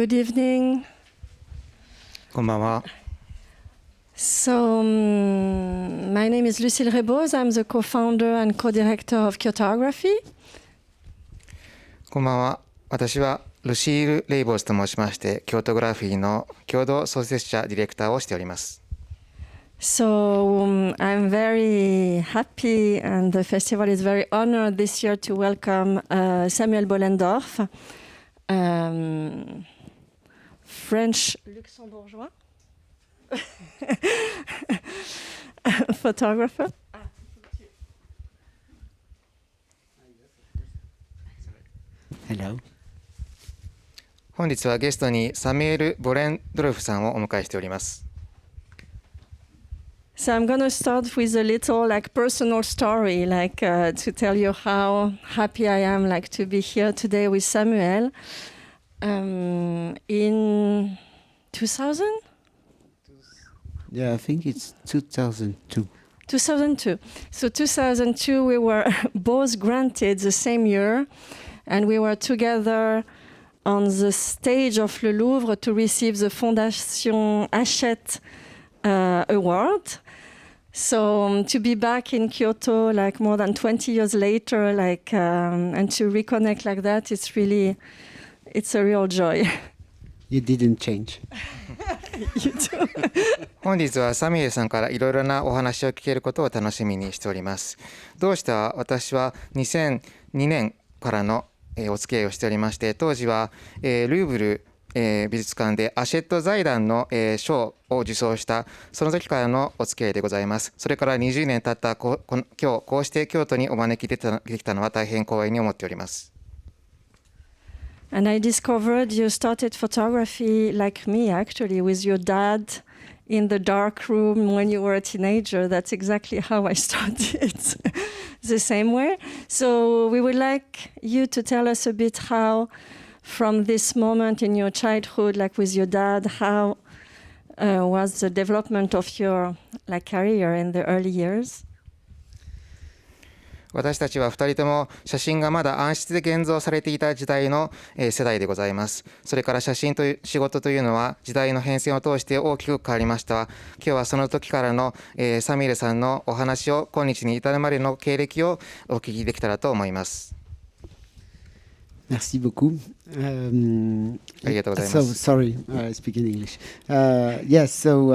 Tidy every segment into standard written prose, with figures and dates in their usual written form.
Good evening. こんばんは。So, my name is Lucille Reyboz. I'm the co-founder and co-director of KYOTOGRAPHIE. こんばんは。私はルシール・レイボーズと申しまして、京都グラフィーの共同創設者ディレクターをしております。So, I'm very happy and the festival is very honored this year to welcome Samuel Bollendorff, French Luxembourgeois photographer. Hello. 本日はゲストにサミュエル・ボレンドルフさんをお迎えしております。So I'm going to start with a little personal story, to tell you how happy I am to be here today with Samuel. In 2000? Yeah, I think it's 2002. 2002. So 2002, we were both granted the same year, and we were together on the stage of Le Louvre to receive the Fondation Hachette award. So to be back in Kyoto more than 20 years later, and to reconnect like that, it's a real joy. You didn't change. You too. 本日はサミュエルさんからいろいろなお話を聞けることを楽しみにしております。どうして私は2002年からのお付き合いをしておりまして、当時はルーブル美術館でアシェット財団の賞を受賞したその時からのお付き合いでございます。それから20年経った今日こうして京都にお招きできたのは大変光栄に思っております。And I discovered you started photography like me, actually, with your dad in the dark room when you were a teenager. That's exactly how I started, the same way. So we would like you to tell us a bit how, from this moment in your childhood, with your dad, how was the development of your career in the early years? 私たちは2人とも写真がまだ暗室で現像されていた時代の世代でございます。それから写真という仕事というのは時代の変遷を通して大きく変わりました。今日はその時からのサミュエルさんのお話を今日に至るまでの経歴をお聞きできたらと思います。Merci beaucoup. ありがとうございます。So sorry, I speak in English. Yes, so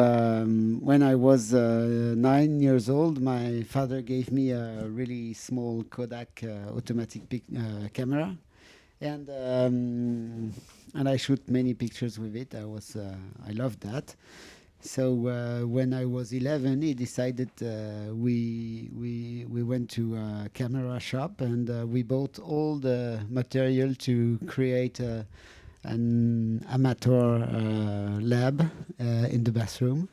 when I was 9 years old, my father gave me a really small Kodak automatic camera, and I shoot many pictures with it. I loved that. So when I was 11, he decided we went to a camera shop and we bought all the material to create an amateur lab in the bathroom,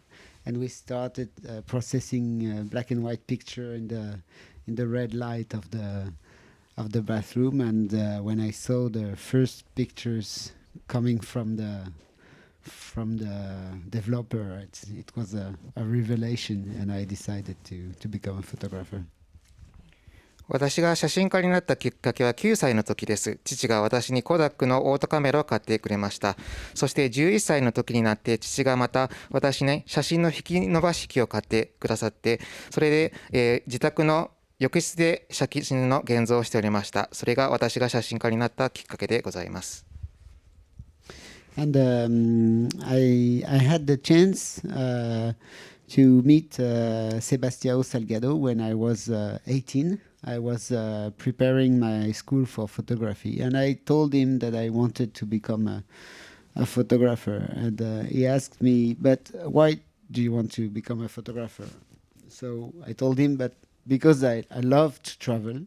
and we started processing black and white picture in the red light of the bathroom. And when I saw the first pictures coming from the developer, it was a revelation, and I decided to become a photographer. 私が写真家になったきっかけは9歳の時です。父が私にコダックのオートカメラを買ってくれました。そして11歳の時になって父がまた私に写真の引き伸ばし機を買ってくださって、それで、自宅の浴室で写真の現像をしておりました。それが私が写真家になったきっかけでございます。And I had the chance to meet Sebastião Salgado when I was 18. I was preparing my school for photography, and I told him that I wanted to become a photographer. And he asked me, but why do you want to become a photographer? So I told him, but because I love to travel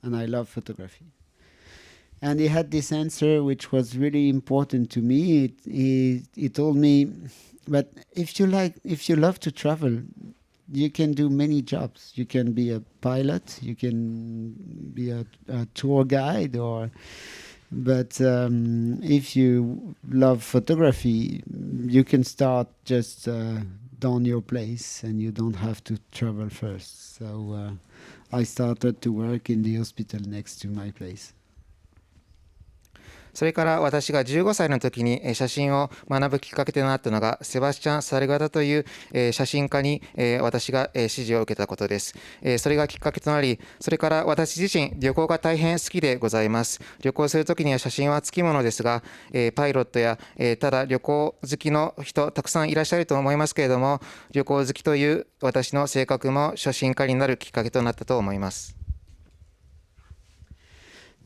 and I love photography. And he had this answer which was really important to me. He told me, but if you love to travel, you can do many jobs. You can be a pilot, you can be a tour guide, but if you love photography, you can start just down your place and you don't have to travel first. So I started to work in the hospital next to my place. それから私が15歳の時に写真を学ぶきっかけとなったのが、セバスチャン・サルガダという写真家に私が指示を受けたことです。それがきっかけとなり、それから私自身、旅行が大変好きでございます。旅行する時には写真はつきものですが、パイロットやただ旅行好きの人、たくさんいらっしゃると思いますけれども、旅行好きという私の性格も写真家になるきっかけとなったと思います。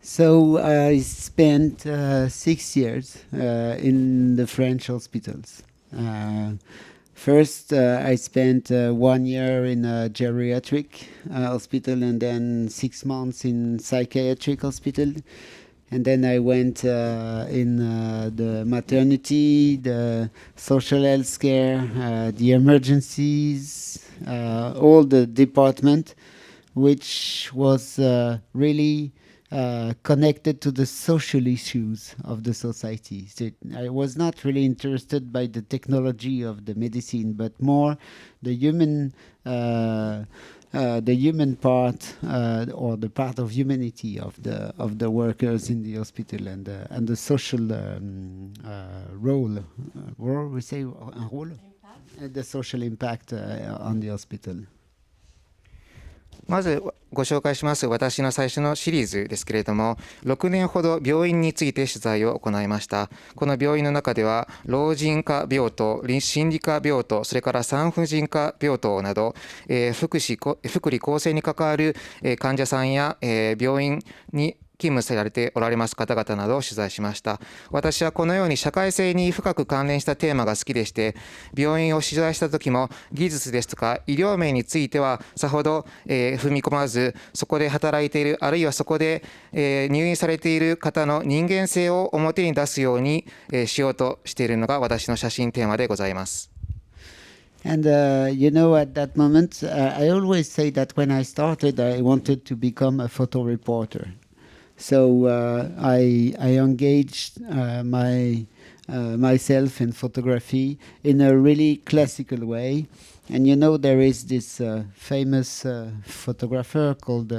So I spent 6 years in the French hospitals. First, I spent 1 year in a geriatric hospital, and then 6 months in psychiatric hospital. And then I went in the maternity, the social health care, the emergencies, all the department, which was really connected to the social issues of the society. So I was not really interested by the technology of the medicine, but more the human part or the part of humanity of the workers in the hospital, and the social role. We say role. The social impact on the hospital. まずご紹介します私の最初のシリーズですけれども、6年ほど病院について取材を行いました。この病院の中では老人科病棟、心理科病棟、それから産婦人科病棟など、福利厚生に関わる患者さんや病院に勤務されておられます方々などを取材しました。私はこのように社会性に深く関連したテーマが好きでして、病院を取材した時も技術ですとか医療面についてはさほど踏み込まず、そこで働いている、あるいはそこで入院されている方の人間性を表に出すようにしようとしているのが私の写真テーマでございます。And you know, at that moment, I always say that when I started, I wanted to become a photo reporter. So I engaged myself in photography in a really classical way. And you know, there is this famous photographer called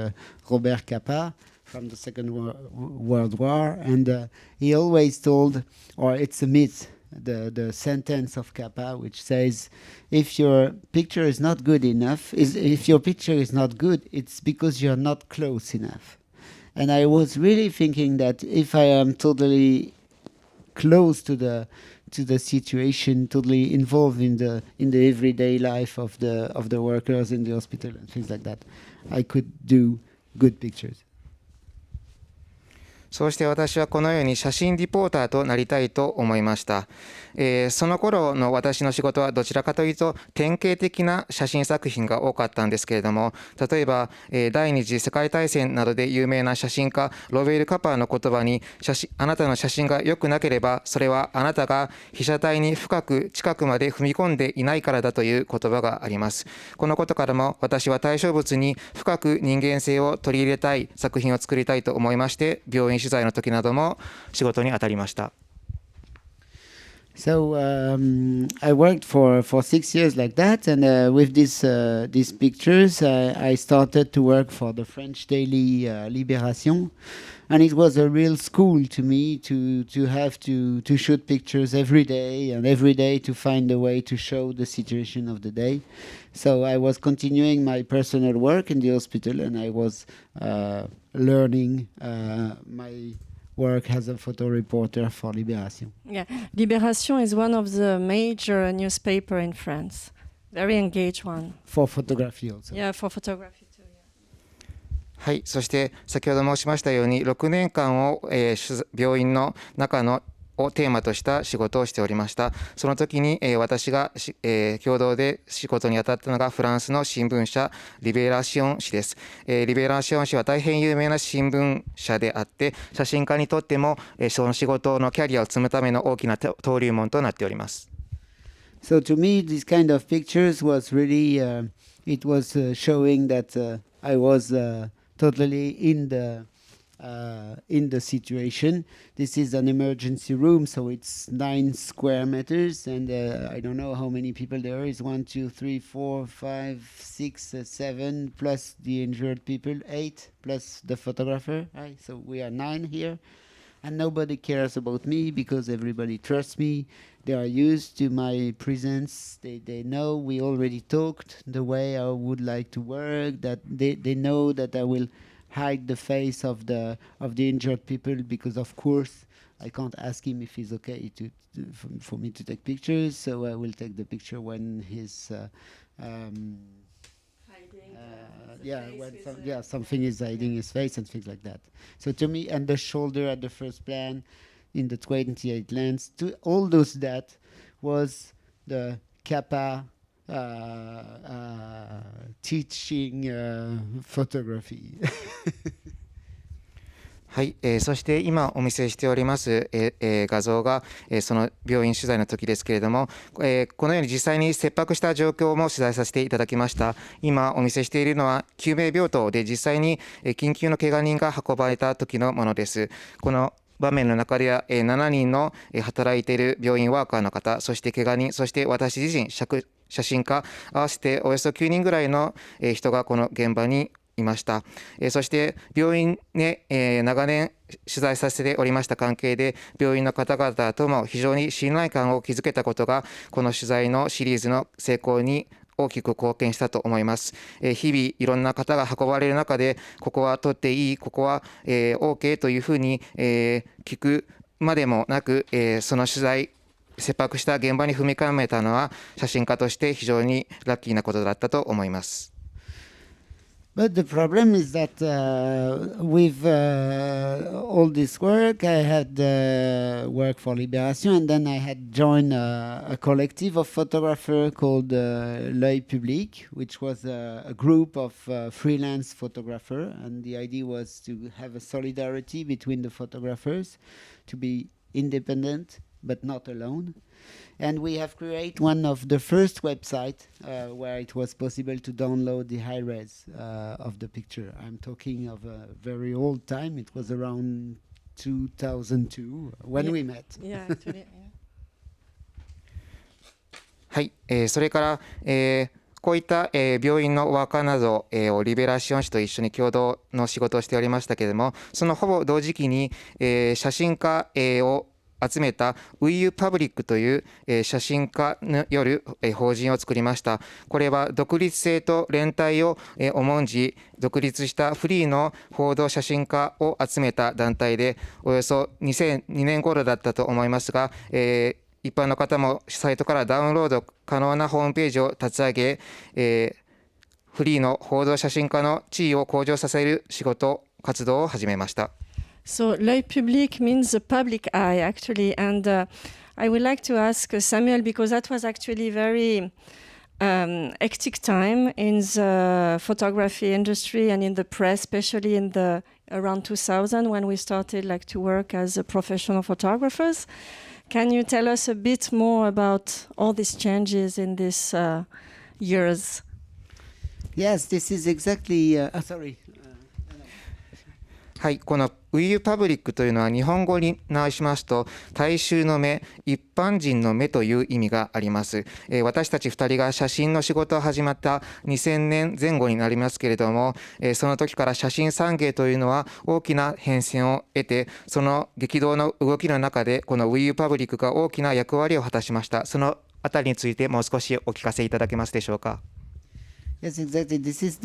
Robert Capa from the Second World War. And he always told, or it's a myth, the sentence of Capa, which says, if your picture is not good enough, if your picture is not good, it's because you're not close enough. And I was really thinking that if I am totally close to the situation, totally involved in the everyday life of the workers in the hospital and things like that, I could do good pictures. そうして私はこのように写真リポーターとなりたいと思いました。その頃の私の仕事はどちらかというと典型的な写真作品が多かったんですけれども、例えば第二次世界大戦などで有名な写真家ロベール・カパーの言葉に、あなたの写真が良くなければそれはあなたが被写体に深く近くまで踏み込んでいないからだという言葉があります。このことからも私は対象物に深く人間性を取り入れたい作品を作りたいと思いまして、病院取材の時なども仕事に当たりました。So I worked for 6 years like that, and with these pictures, I started to work for the French daily Libération, and it was a real school to me to have to shoot pictures every day, and every day to find a way to show the situation of the day. So I was continuing my personal work in the hospital, and I was learning my work as a photo reporter for Libération. Yeah, Libération is one of the major newspaper in France. Very engaged one. For photography also. Yeah, for photography too. Yeah. はい、そして先ほど申しましたように6年間を、病院の中のをテーマとした仕事をしておりました。その時に、私が、共同で仕事に当たったのがフランスの新聞社リベラシオン紙です。リベラシオン紙は大変有名な新聞社であって、写真家にとっても、その仕事のキャリアを積むための大きな登竜門となっております。So to me, this kind of pictures was really, it was showing that I was totally in the situation. This is an emergency room, so it's 9 square meters, and I don't know how many people there is. 1, 2, 3, 4, 5, 6, 7, plus the injured people, 8, plus the photographer. Right? So we are 9 here. and nobody cares about me because everybody trusts me. They are used to my presence. They know we already talked the way I would like to work, that they know that I will hide the face of the injured people, because of course I can't ask him if he's okay for me to take pictures, so I will take the picture when he's something is hiding his face and things like that. So to me, and the shoulder at the first plan in the 28 lens, to all those that was the Kappa teaching photography. はい、そして今お見せしております、画像が、その病院取材の時ですけれども、このように実際に切迫した状況も取材させていただきました。今お見せしているのは救命病棟で実際に緊急の怪我人が運ばれた時のものです。この場面の中では7人の働いている病院ワーカーの方、そして怪我人、そして私自身写真家合わせておよそ9人ぐらいの人がこの現場にいました。そして病院で、長年取材させておりました関係で、病院の方々とも非常に信頼感を築けたことがこの取材のシリーズの成功に大きく貢献したと思います。日々いろんな方が運ばれる中で、ここは撮っていい、ここは、OK というふうに、聞くまでもなく、その取材切迫した現場に踏み込めたのは写真家として非常にラッキーなことだったと思います。But the problem is that with all this work, I had work for Libération, and then I had joined a collective of photographers called L'Œil Public, which was a group of freelance photographers. And the idea was to have a solidarity between the photographers, to be independent but not alone. And we have created one of the first websites where it was possible to download the high res of the picture. I'm talking of a very old time. It was around 2002 when we met. Yeah, actually, yeah. はい、それから、こういった、病院のワーカーなど、をリベラシオン誌と一緒に共同の仕事をしておりましたけれども、そのほぼ同時期に、写真家、を集めたŒil Publicという写真家による法人を作りました。これは独立性と連帯を重んじ、独立したフリーの報道写真家を集めた団体で、およそ2002年頃だったと思いますが、一般の方もサイトからダウンロード可能なホームページを立ち上げ、フリーの報道写真家の地位を向上させる活動を始めました。So, l'œil public means the public eye, actually. And I would like to ask Samuel, because that was actually very hectic time in the photography industry and in the press, especially in the around 2000 when we started to work as professional photographers. Can you tell us a bit more about all these changes in these years? Yes, this is exactly... sorry. はい、このŒil Publicというのは日本語に直しますと大衆の目、一般人の目という意味があります。私たち2人が写真の仕事を始まった2000年前後になりますけれども、その時から写真産業というのは大きな変遷を得て、その激動の動きの中でこのŒil Publicが大きな役割を果たしました。そのあたりについてもう少しお聞かせいただけますでしょうか。Yes, exactly. This is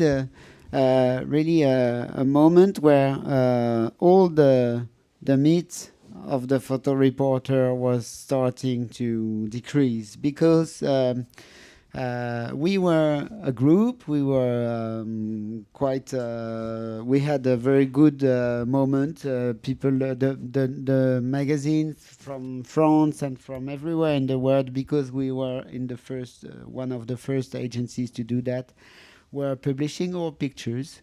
really a moment where all the meat of the photo reporter was starting to decrease, because we were a group. We were we had a very good moment. People, the magazines from France and from everywhere in the world, because we were in the first one of the first agencies to do that, were publishing our pictures.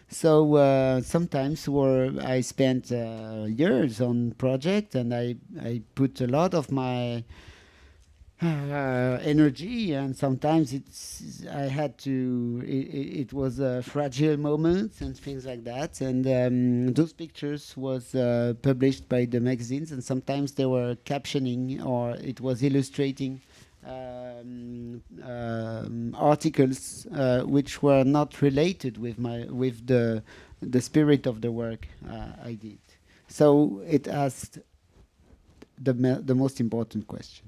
So sometimes I spent years on project, and I put a lot of my energy, and sometimes it was fragile moments and things like that, and those pictures was published by the magazines, and sometimes they were captioning or it was illustrating articles which were not related with the spirit of the work I did. So it asked the most important question.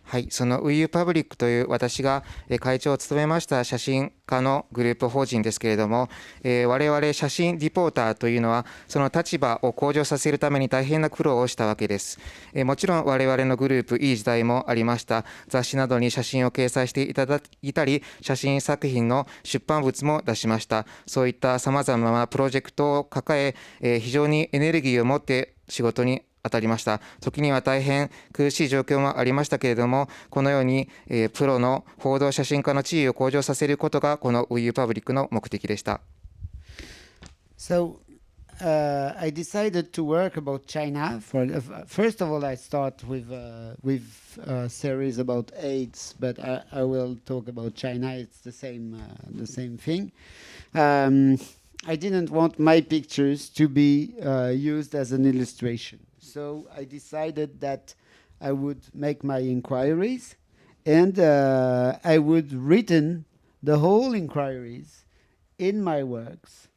はい、そのŒil Publicという私が会長を務めました写真家のグループ法人ですけれども、我々写真リポーターというのはその立場を向上させるために大変な苦労をしたわけです。もちろん我々のグループいい時代もありました。雑誌などに写真を掲載していただいたり、写真作品の出版物も出しました。そういったさまざまなプロジェクトを抱え、非常にエネルギーを持って仕事に当たりました。時には大変苦しい状況もありましたけれども、このように、プロの報道写真家の地位を向上させることがこのŒil Publicの目的でした。So I decided to work about China. First of all, I start with a series about AIDS, but I will talk about China. It's the same thing. I didn't want my pictures to be used as an illustration. So I decided that I would make my inquiries and I would written the whole inquiries in my works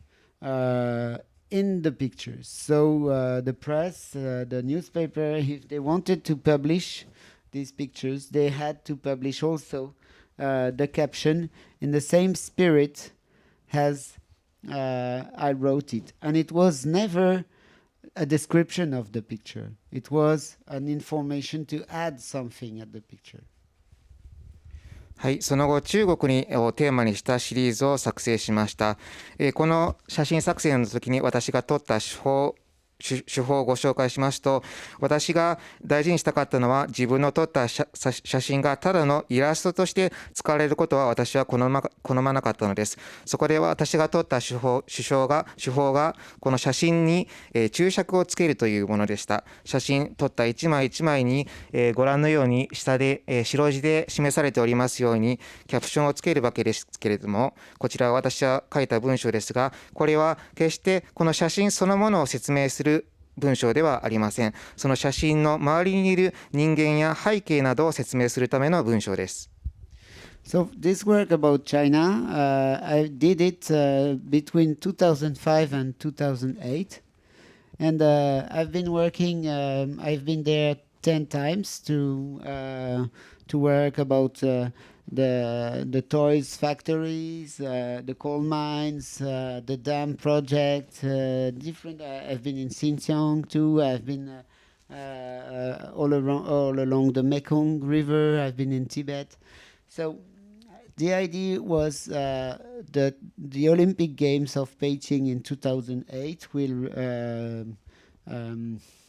in the pictures. So the press, the newspaper, if they wanted to publish these pictures, they had to publish also the caption in the same spirit as I wrote it. And it was never a description of the picture. It was an information to add something at the picture. はい、その後中国をテーマにしたシリーズを作成しました。この写真作成の時に私が撮った手法をご紹介しますと、私が大事にしたかったのは自分の撮った写真がただのイラストとして使われることは私は好まなかったのです。そこで私が撮った手法がこの写真に注釈をつけるというものでした。写真撮った一枚一枚にご覧のように下で白字で示されておりますようにキャプションをつけるわけですけれども、こちらは私は書いた文章ですが、これは決してこの写真そのものを説明する文章ではありません。その写真の周りにいる人間や背景などを説明するための文章です。So this work about China, I did it between 2005 and 2008. And I've been working, I've been there 10 times to work about the toys factories, the coal mines, the dam project, different. I've been in Xinjiang too. I've been all along the Mekong River. I've been in Tibet. So the idea was that the Olympic Games of Beijing in 2008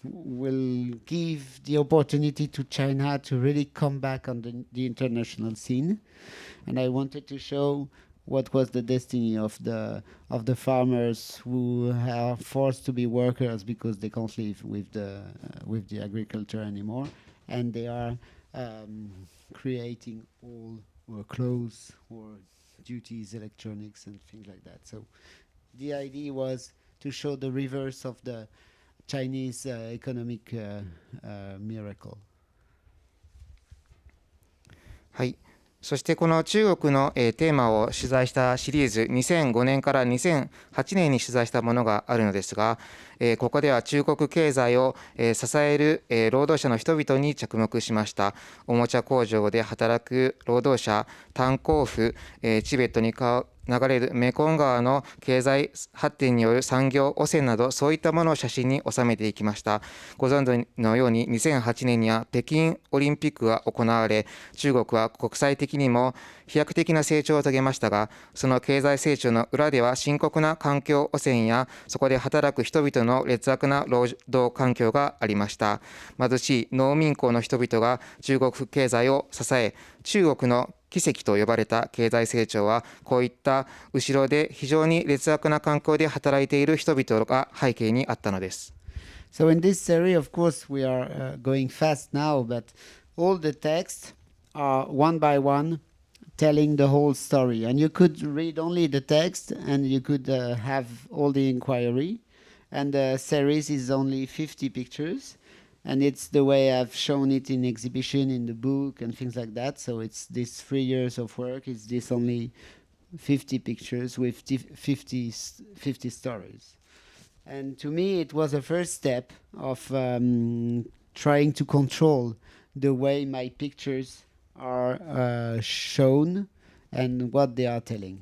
will give the opportunity to China to really come back on the international scene. And I wanted to show what was the destiny of the farmers who are forced to be workers because they can't live with the agriculture anymore, and they are creating all clothes or duties, electronics and things like that. So the idea was to show the reverse of the Chinese economic miracle. はい。そしてこの中国のテーマを取材したシリーズ、2005年から2008年に取材したものがあるのですが、ここでは中国経済を支える労働者の人々に着目しました。おもちゃ工場で働く労働者、炭鉱夫、チベットに流れるメコン川の経済発展による産業汚染など、そういったものを写真に収めていきました。ご存知のように2008年には北京オリンピックが行われ、中国は国際的にも飛躍的な成長を遂げましたが、その経済成長の裏では深刻な環境汚染やそこで働く人々の劣悪な労働環境がありました。貧しい農民工の人々が中国経済を支え、中国の奇跡と呼ばれた経済成長はこういった後ろで非常に劣悪な環境で働いている人々が背景にあったのです。So in this series, of course, we are going fast now, but all the texts are one by one telling the whole story. And you could read only the text and you could have all the inquiry. And the series is only 50 pictures. And it's the way I've shown it in exhibition, in the book, and things like that. So it's this 3 years of work. It's this only 50 pictures with 50 stories. And to me, it was a first step of trying to control the way my pictures are shown and what they are telling.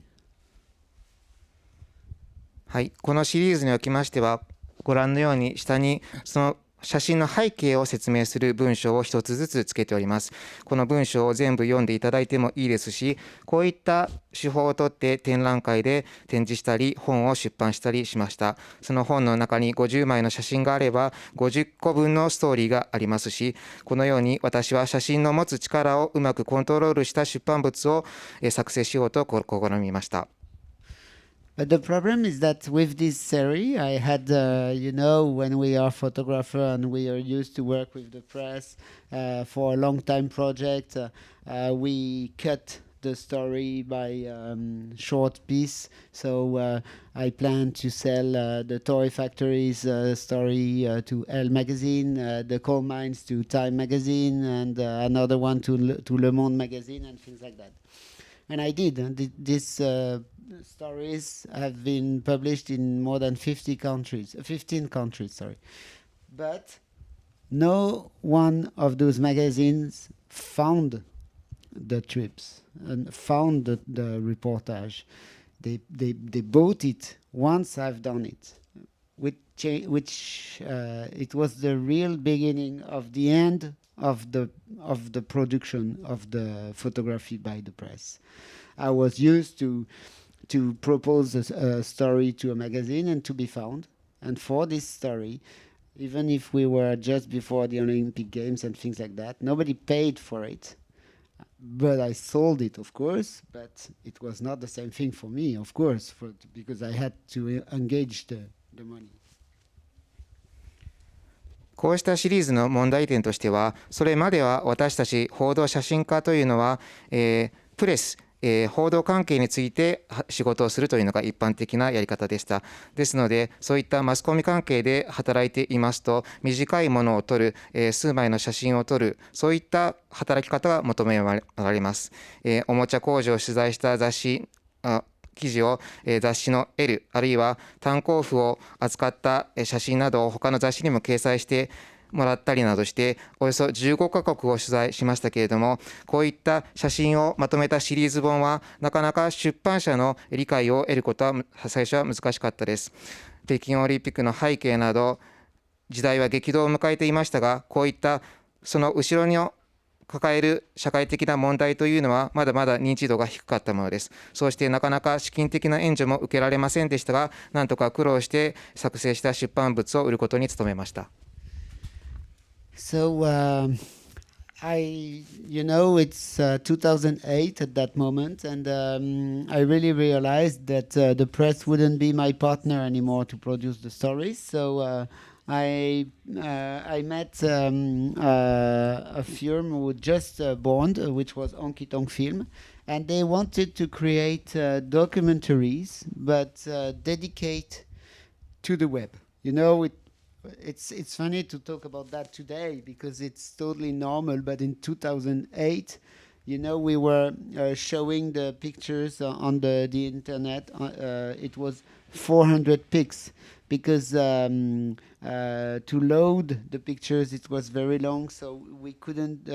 はい、このシリーズにおきましては、ご覧のように下にその写真の背景を説明する文章を一つずつつけております。この文章を全部読んでいただいてもいいですし、こういった手法をとって展覧会で展示したり、本を出版したりしました。その本の中に50枚の写真があれば、50個分のストーリーがありますし、このように私は写真の持つ力をうまくコントロールした出版物を作成しようと試みました。But the problem is that with this series, I had, when we are photographer and we are used to work with the press for a long time project, we cut the story by short piece. So I plan to sell the Toy Factory's story to Elle magazine, the coal mines to Time magazine, and another one to Le Monde magazine and things like that. And I did. And these stories have been published in more than 15 countries. But no one of those magazines found the trips and found the reportage. They bought it once I've done it, which it was the real beginning of the end of the production of the photography by the press. I was used to propose a story to a magazine and to be found. And for this story, even if we were just before the Olympic Games and things like that, nobody paid for it. But I sold it, of course, but it was not the same thing for me, of course, because I had to engage the money. こうしたシリーズの問題点としては、それまでは私たち報道写真家というのは、プレス、報道関係について仕事をするというのが一般的なやり方でした。ですので、そういったマスコミ関係で働いていますと、短いものを撮る、数枚の写真を撮る、そういった働き方が求められます。おもちゃ工場を取材した記事を雑誌の L あるいは炭鉱夫を扱った写真などを他の雑誌にも掲載してもらったりなどしておよそ15カ国を取材しましたけれども、こういった写真をまとめたシリーズ本はなかなか出版社の理解を得ることは最初は難しかったです。北京オリンピックの背景など時代は激動を迎えていましたが、こういったその後ろに抱える社会的な問題というのはまだまだ認知度が低かったものです。そうしてなかなか資金的な援助も受けられませんでしたが、なんとか苦労して作成した出版物を売ることに努めました。So it's 2008 at that moment, and I really realized that the press wouldn't be my partner anymore to produce the stories. So I met a firm who just born, which was Honky Tonk Film, and they wanted to create documentaries, but dedicate to the web. It's funny to talk about that today because it's totally normal. But in 2008, we were showing the pictures on the internet. It was 400 pics because to load the pictures it was very long, so we couldn't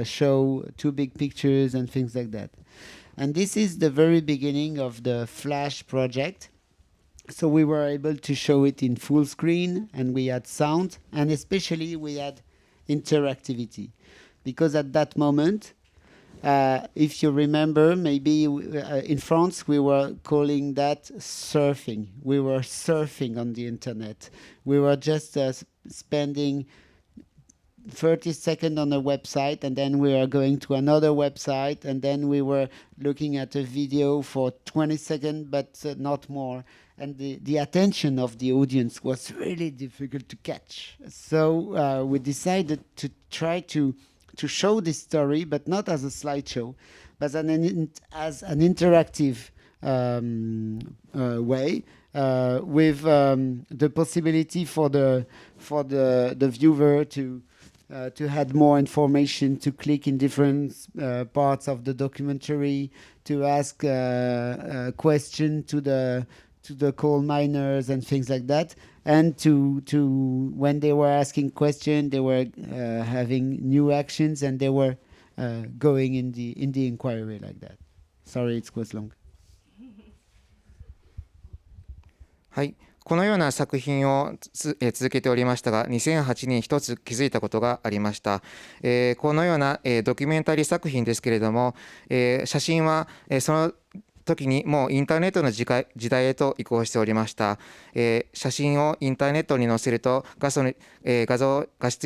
show too big pictures and things like that. And this is the very beginning of the Flash project. So we were able to show it in full screen, and we had sound, and especially we had interactivity. Because at that moment, if you remember, maybe in France we were calling that surfing. We were surfing on the internet. We were just spending 30 seconds on a website, and then we are going to another website, and then we were looking at a video for 20 seconds, but not more. And the attention of the audience was really difficult to catch. So we decided to try to show this story, but not as a slideshow, but as an interactive way, with the possibility for the viewer to have more information, to click in different parts of the documentary, to ask a question to to the coal miners and things like that, and to when they were asking questions, they were having new actions, and they were going in the inquiry like that. Sorry, it was long. はい、このような作品を続けておりましたが、2008年一つ気づいたことがありました。このような、ドキュメンタリー作品ですけれども、写真は、その時にもうインターネットの時代へと移行しておりました。写真をインターネットに載せると画質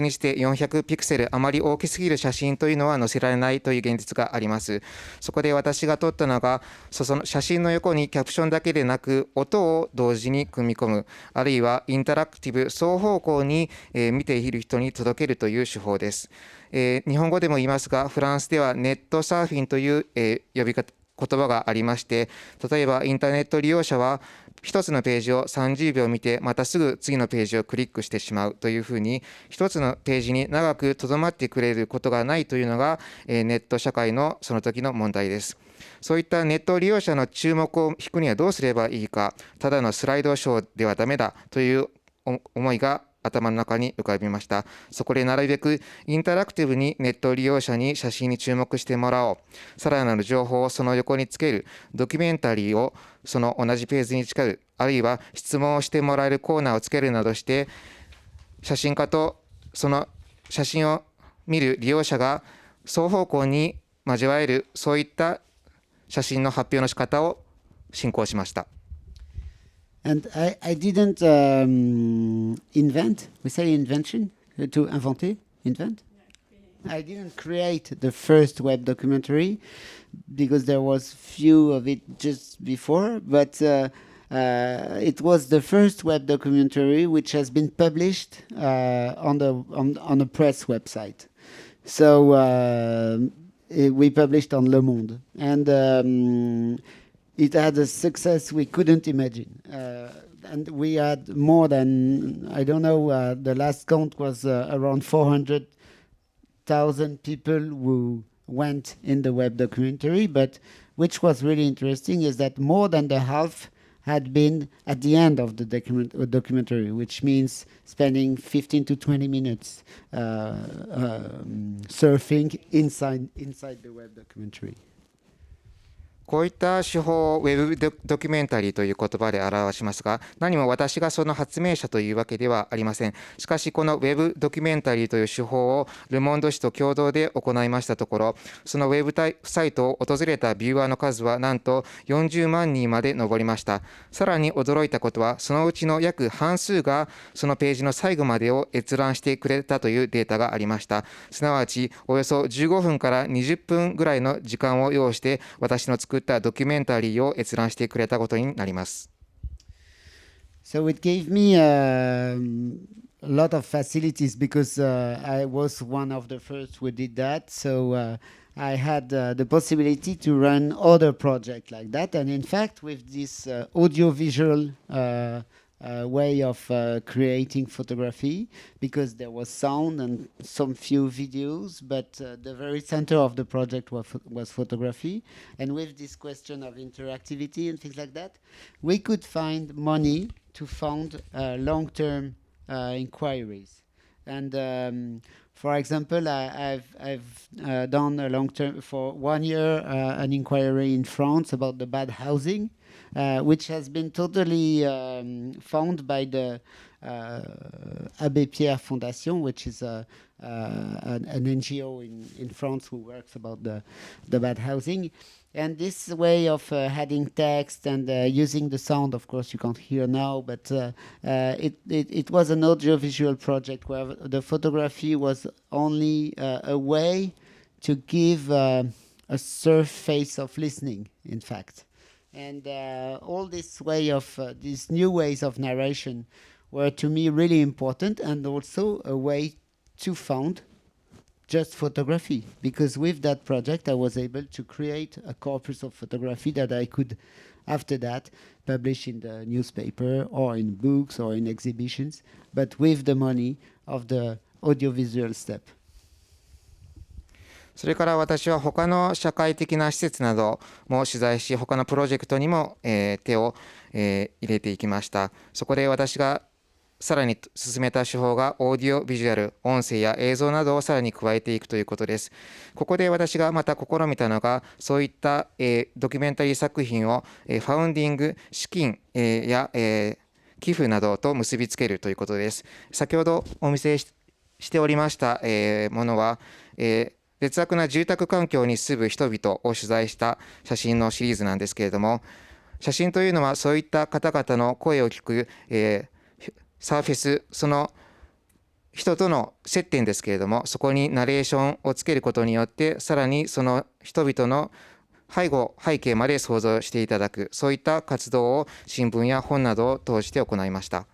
にして400ピクセル、あまり大きすぎる写真というのは載せられないという現実があります。そこで私が撮ったのが、その写真の横にキャプションだけでなく音を同時に組み込む、あるいはインタラクティブ双方向に、見ている人に届けるという手法です。日本語でも言いますが、フランスではネットサーフィンという、言葉がありまして、例えばインターネット利用者は一つのページを30秒見て、またすぐ次のページをクリックしてしまうというふうに、一つのページに長くとどまってくれることがないというのが、ネット社会のその時の問題です。そういったネット利用者の注目を引くにはどうすればいいか、ただのスライドショーではダメだという思いが頭の中に浮かびました。そこでなるべくインタラクティブにネット利用者に写真に注目してもらおう。さらなる情報をその横につける。ドキュメンタリーをその同じページに近い、あるいは質問をしてもらえるコーナーをつけるなどして、写真家とその写真を見る利用者が双方向に交わえる、そういった写真の発表の仕方を進行しました。And I didn't invent. We say invention, to inventer, invent. I didn't create the first web documentary because there was few of it just before, but it was the first web documentary which has been published on a press website. So we published on Le Monde, and it had a success we couldn't imagine. And we had more than, I don't know, the last count was around 400,000 people who went in the web documentary. But which was really interesting is that more than the half had been at the end of the documentary, which means spending 15 to 20 minutes surfing inside the web documentary. こういった手法をウェブドキュメンタリーという言葉で表しますが、何も私がその発明者というわけではありません。しかしこのウェブドキュメンタリーという手法をルモンド紙と共同で行いましたところ、そのウェブサイトを訪れたビューアーの数はなんと40万人まで上りました。さらに驚いたことは、そのうちの約半数がそのページの最後までを閲覧してくれたというデータがありました。すなわちおよそ15分から20分ぐらいの時間を要して私の作ったドキュメンタリーを閲覧してくれたことになります。So it gave me a lot of facilities because I was one of the first who did that. So I had the possibility to run other projects like that. And in fact, with this audiovisual way of creating photography, because there was sound and some few videos, but the very center of the project was photography. And with this question of interactivity and things like that, we could find money to fund long-term inquiries. And for example, I've done a long-term, for 1 year, an inquiry in France about the bad housing, which has been totally found by the Abbé Pierre Fondation, which is an NGO in France who works about the bad housing. And this way of adding text and using the sound, of course, you can't hear now, but it was an audiovisual project where the photography was only a way to give a surface of listening, in fact. And all this way of these new ways of narration were to me really important, and also a way to found just photography, because with that project I was able to create a corpus of photography that I could after that publish in the newspaper or in books or in exhibitions, but with the money of the audiovisual step. それから私は他の社会的な施設なども取材し、他のプロジェクトにも、手を、入れていきました。そこで私がさらに進めた手法がオーディオビジュアル、音声や映像などをさらに加えていくということです。ここで私がまた試みたのが、そういった、ドキュメンタリー作品を、ファウンディング、資金、や、寄付などと結びつけるということです。先ほどお見せしておりました、ものは、劣悪な住宅環境に住む人々を取材した写真のシリーズなんですけれども、写真というのはそういった方々の声を聞く、サーフェス、その人との接点ですけれども、そこにナレーションをつけることによって、さらにその人々の背景まで想像していただく、そういった活動を新聞や本などを通して行いました。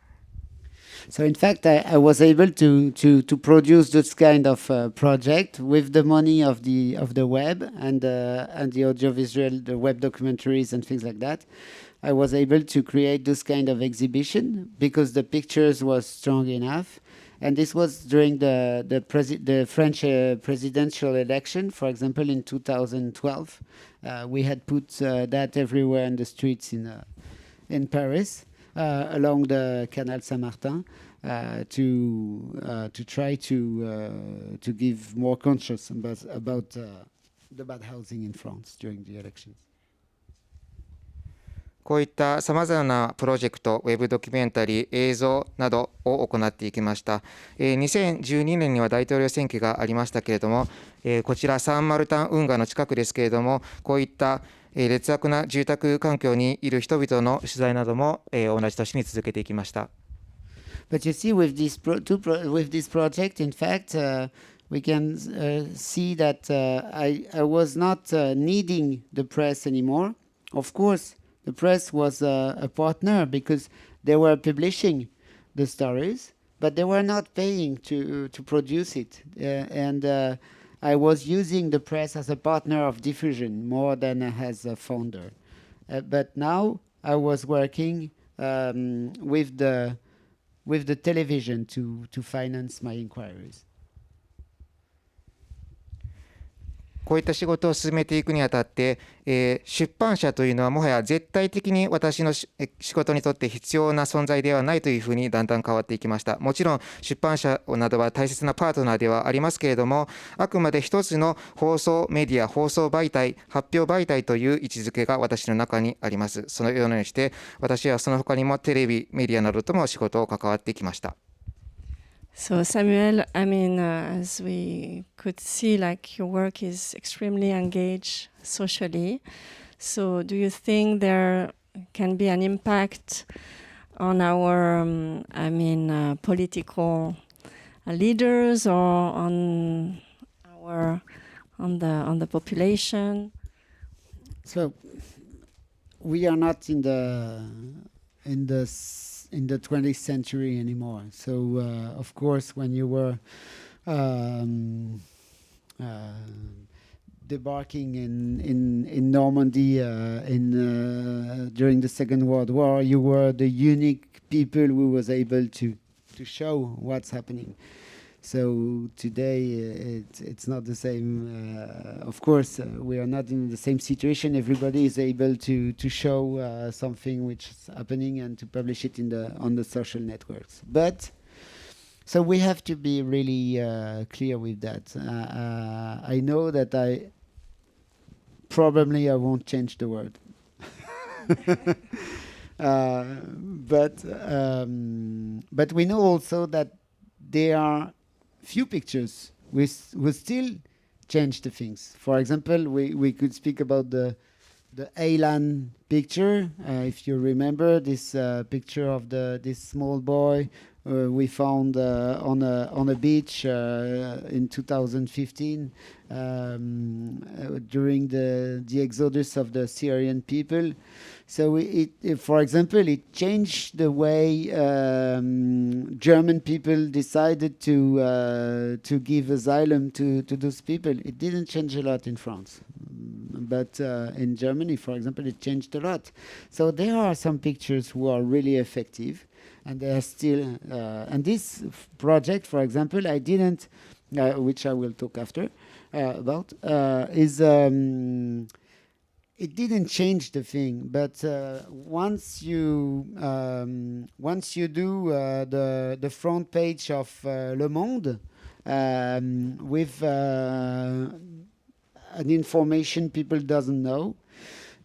So in fact, I was able to produce this kind of project with the money of the web and the audiovisual, the web documentaries and things like that. I was able to create this kind of exhibition because the pictures was strong enough. And this was during the French presidential election, for example, in 2012. We had put that everywhere in the streets in Paris. Along the Canal Saint-Martin to try to give more conscious about the bad housing in France during the elections. こういったさまざまなプロジェクト、ウェブドキュメンタリー、映像などを行っていきました。2012年には大統領選挙がありましたけれども、こちらサンマルタン運河の近くですけれども、こういった劣悪な住宅環境にいる人々の取材なども、同じ年に続けていきました。But you see, with this project, in fact, we can see that I was not needing the press anymore. Of course, the press was a partner because they were publishing the stories, but they were not paying to produce it. I was using the press as a partner of diffusion more than as a founder. But now I was working with the television to finance my inquiries. こういった仕事を進めていくにあたって、出版社というのはもはや絶対的に私の仕事にとって必要な存在ではないというふうにだんだん変わっていきました。もちろん出版社などは大切なパートナーではありますけれども、あくまで一つの放送メディア、放送媒体、発表媒体という位置づけが私の中にあります。そのようにして私はその他にもテレビ、メディアなどとも仕事を関わってきました。So Samuel, I mean, as we could see, like your work is extremely engaged socially. So do you think there can be an impact on our, political leaders or on the population? So we are not in the 20th century anymore. So of course, when you were debarking in Normandy during the Second World War, you were the unique people who was able to show what's happening. So today it's not the same. Of course, we are not in the same situation. Everybody is able to show something which is happening and to publish it on the social networks. But so we have to be really clear with that. I know that I won't change the world. But we know also that there are few pictures will still change the things. For example, we could speak about the Aylan picture. If you remember this picture of this small boy we found on a beach in 2015 during the exodus of the Syrian people. So for example, it changed the way German people decided to give asylum to those people. It didn't change a lot in France, but in Germany, for example, it changed a lot. So there are some pictures who are really effective, and they are still. And this project, for example, I didn't, which I will talk after. about is it didn't change the thing, but once you do the front page of Le Monde with an information people doesn't know,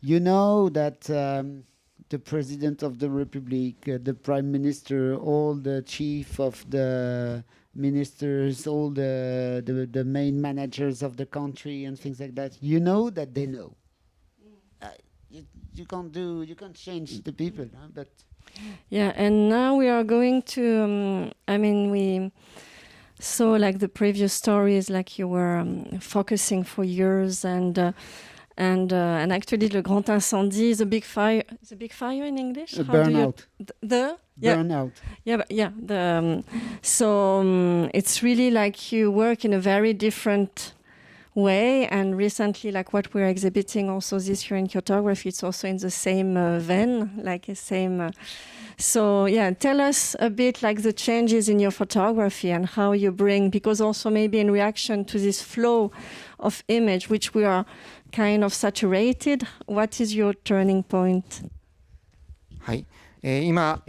you know that the President of the Republic, the Prime Minister, all the chief of the ministers, all the main managers of the country and things like that, you know that they know. You can't change the people, huh? But yeah, and now we are going to, we saw like the previous stories, like you were focusing for years, and actually the Grand Incendie, the big fire in English? Burnout. Burnout. Yeah. It's really like you work in a very different way, and recently, like what we're exhibiting also this year in KYOTOGRAPHIE, it's also in the same vein, like a same. Tell us a bit like the changes in your photography and how you bring, because also maybe in reaction to this flow of image, which we are kind of saturated, what is your turning point? はい、今、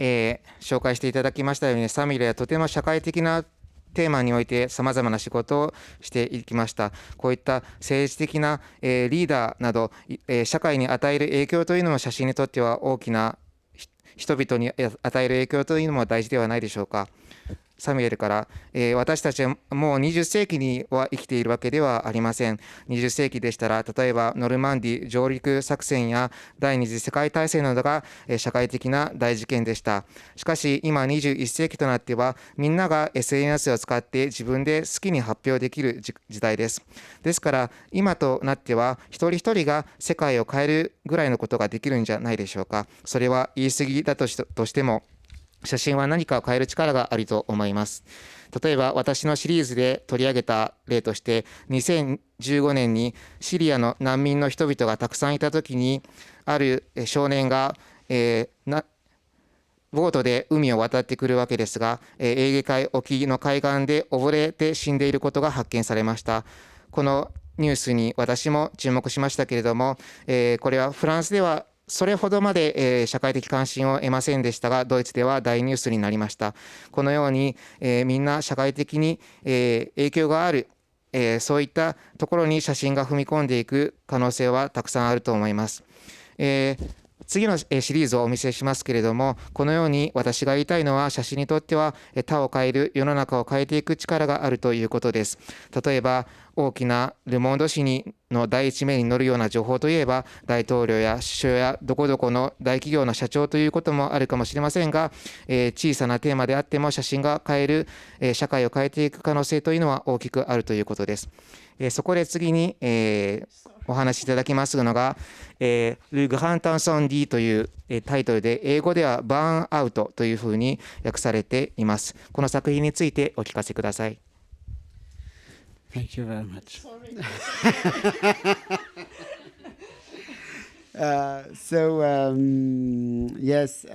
紹介していただきましたように、サミュエルはとても社会的なテーマにおいてさまざまな仕事をしていきました。こういった政治的な、リーダーなど、社会に与える影響というのも写真にとっては大きな人々に与える影響というのも大事ではないでしょうか。サミュエルから、私たちはもう20世紀には生きているわけではありません。20世紀でしたら、例えばノルマンディ上陸作戦や第二次世界大戦などが、社会的な大事件でした。しかし今21世紀となっては、みんなが SNS を使って自分で好きに発表できる時代です。ですから今となっては一人一人が世界を変えるぐらいのことができるんじゃないでしょうか。それは言い過ぎだとしても、写真は何かを変える力があると思います。例えば私のシリーズで取り上げた例として、2015年にシリアの難民の人々がたくさんいたときに、ある少年が、ボートで海を渡ってくるわけですが、エーゲ海沖の海岸で溺れて死んでいることが発見されました。このニュースに私も注目しましたけれども、これはフランスではそれほどまで、社会的関心を得ませんでしたが、ドイツでは大ニュースになりました。このように、みんな社会的に、影響がある、そういったところに写真が踏み込んでいく可能性はたくさんあると思います。次のシリーズをお見せしますけれども、このように私が言いたいのは、写真にとっては他を変える、世の中を変えていく力があるということです。例えば大きなル・モンド紙の第一面に載るような情報といえば、大統領や首相やどこどこの大企業の社長ということもあるかもしれませんが、小さなテーマであっても写真が変える、社会を変えていく可能性というのは大きくあるということです。そこで次に、お話しいただきますのが、ル・グラン・タンソン・ディというタイトルで、英語ではバーンアウトというふうに訳されています。この作品についてお聞かせください。Thank you very much. Yes,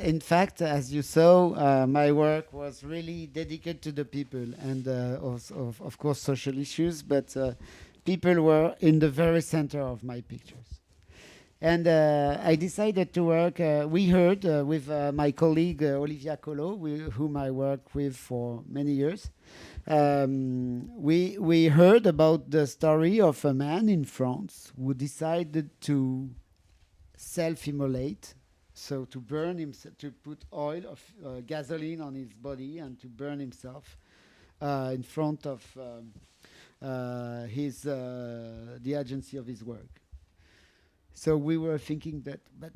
in fact, as you saw, my work was really dedicated to the people and of course social issues, but people were in the very center of my pictures. And I decided to work, we heard with my colleague Olivia Collot, whom I work with for many years. We heard about the story of a man in France who decided to self-immolate, so to burn himself, to put oil of gasoline on his body and to burn himself in front of the agency of his work. So we were thinking that, but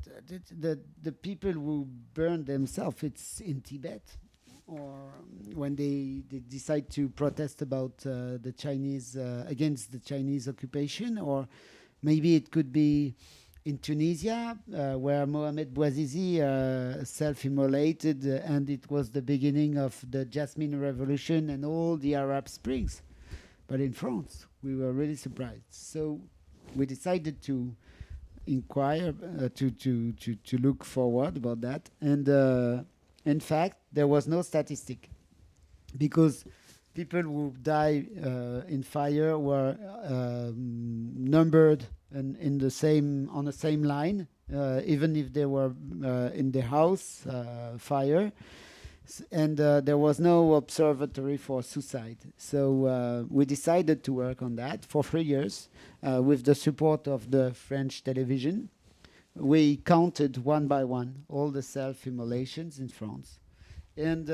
the people who burn themselves, it's in Tibet, or when they decide to protest about the Chinese against the Chinese occupation, or maybe it could be in Tunisia, where Mohamed Bouazizi self-immolated, and it was the beginning of the Jasmine Revolution and all the Arab Springs. But in France, we were really surprised. So we decided to inquire, to look forward about that. And in fact, there was no statistic, because people who die in fire were numbered in the same on the same line, even if they were in the house fire. And there was no observatory for suicide. So we decided to work on that for 3 years with the support of the French television. We counted one by one all the self-immolations in France. And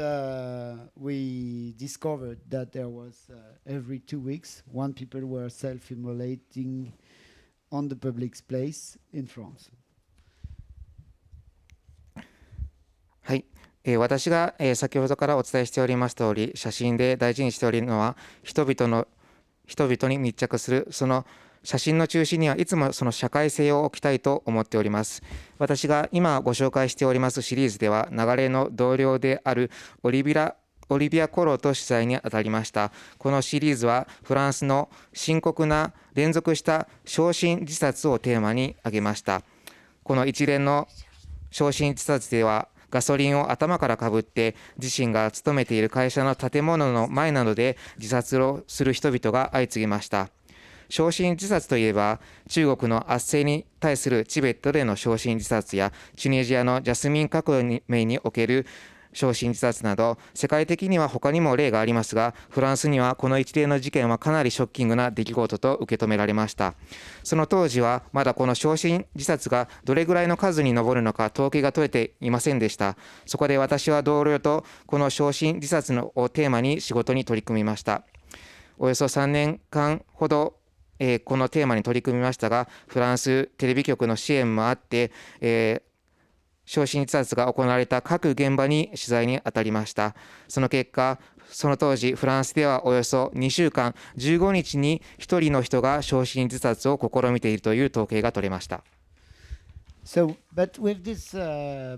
we discovered that there was every 2 weeks, one people were self-immolating on the public place in France. はい。私が先ほどからお伝えしております通り、写真で大事にしておりるのは人々に密着するその写真の中心にはいつもその社会性を置きたいと思っております。私が今ご紹介しておりますシリーズでは流れの同僚であるオリビア・コロと取材に当たりました。このシリーズはフランスの深刻な連続した焼身自殺をテーマに挙げました。この一連の焼身自殺ではガソリンを頭からかぶって自身が勤めている会社の建物の前などで自殺をする人々が相次ぎました。焼身自殺といえば中国の圧政に対するチベットでの焼身自殺やチュニジアのジャスミン革命における焼身自殺など世界的には他にも例がありますが、フランスにはこの一連の事件はかなりショッキングな出来事と受け止められました。その当時はまだこの焼身自殺がどれぐらいの数に上るのか統計が取れていませんでした。そこで私は同僚とこの焼身自殺をテーマに仕事に取り組みました。およそ3年間ほどこのテーマに取り組みましたが、フランステレビ局の支援もあって、焼身自殺が行われた各現場に取材に当たりました。その結果、その当時フランスではおよそ2週間15日に1人の人が焼身自殺を試みているという統計が取れました。So, but with this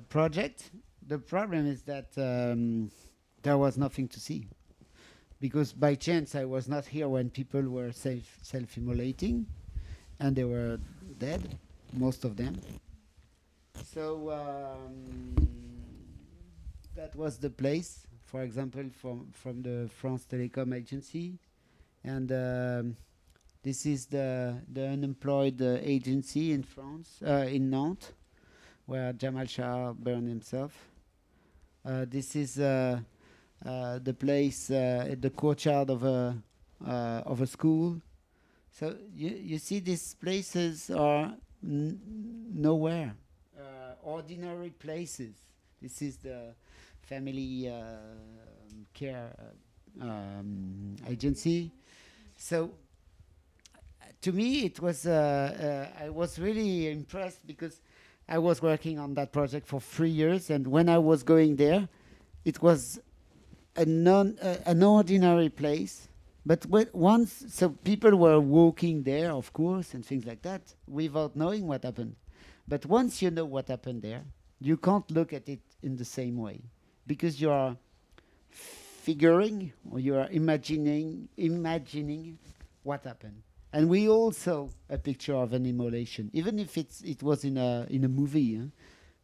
project, the problem is that there was nothing to see. Because by chance I was not here when people were self-immolating, and they were dead, most of them. So that was the place, for example, from the France Telecom Agency, and this is the unemployed agency in France, in Nantes, where Jamal Shah burned himself. This is the place, the courtyard of a school. So you see, these places are nowhere. Ordinary places. This is the family care agency. So to me, it was I was really impressed because I was working on that project for 3 years, and when I was going there, it was an ordinary place. But once, so people were walking there, of course, and things like that, without knowing what happened. But once you know what happened there, you can't look at it in the same way, because you are figuring or you are imagining what happened. And we all saw a picture of an immolation, even if it was in a movie.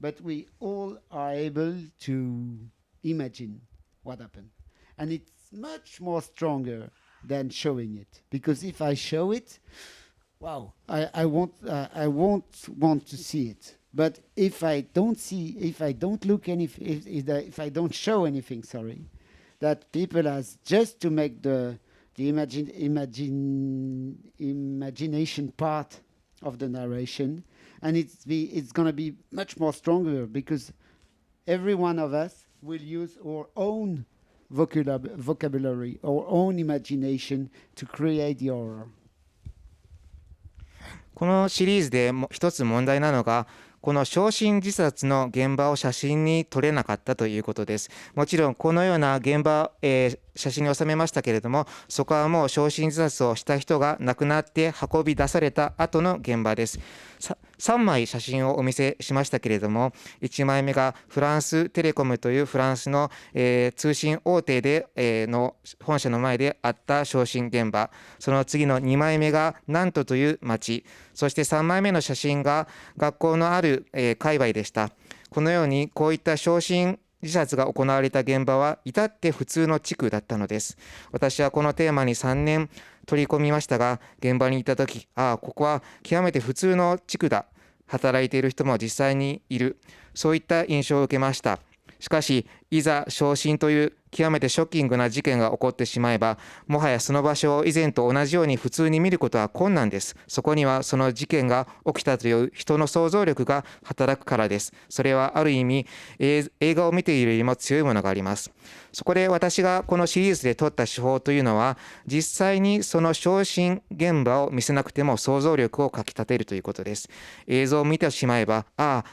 But we all are able to imagine what happened, and it's much more stronger than showing it, because if I show it, wow, I won't want to see it. But if I don't see, if I don't look if I don't show anything, that people has just to make the imagination part of the narration, and it's going to be much more stronger, because every one of us will use our own vocabulary, our own imagination to create the horror. このシリーズで一つ問題なのが、この焼身自殺の現場を写真に撮れなかったということです。もちろんこのような現場、写真に収めましたけれども、そこはもう焼身自殺をした人が亡くなって運び出された後の現場です。3枚写真をお見せしましたけれども、1枚目がフランステレコムというフランスの、通信大手で、の本社の前であった焼身現場、その次の2枚目がナントという町、そして3枚目の写真が学校のある、界隈でした。このようにこういった焼身自殺が行われた現場は至って普通の地区だったのです。私はこのテーマに3年取り込みましたが、現場に行ったとき、ここは極めて普通の地区だ。働いている人も実際にいる。そういった印象を受けました。しかし、いざ昇進という極めてショッキングな事件が起こってしまえば、もはやその場所を以前と同じように普通に見ることは困難です。そこにはその事件が起きたという人の想像力が働くからです。それはある意味、映画を見ているよりも強いものがあります。そこで私がこのシリーズで取った手法というのは、実際にその昇進現場を見せなくても想像力をかきたてるということです。映像を見てしまえば、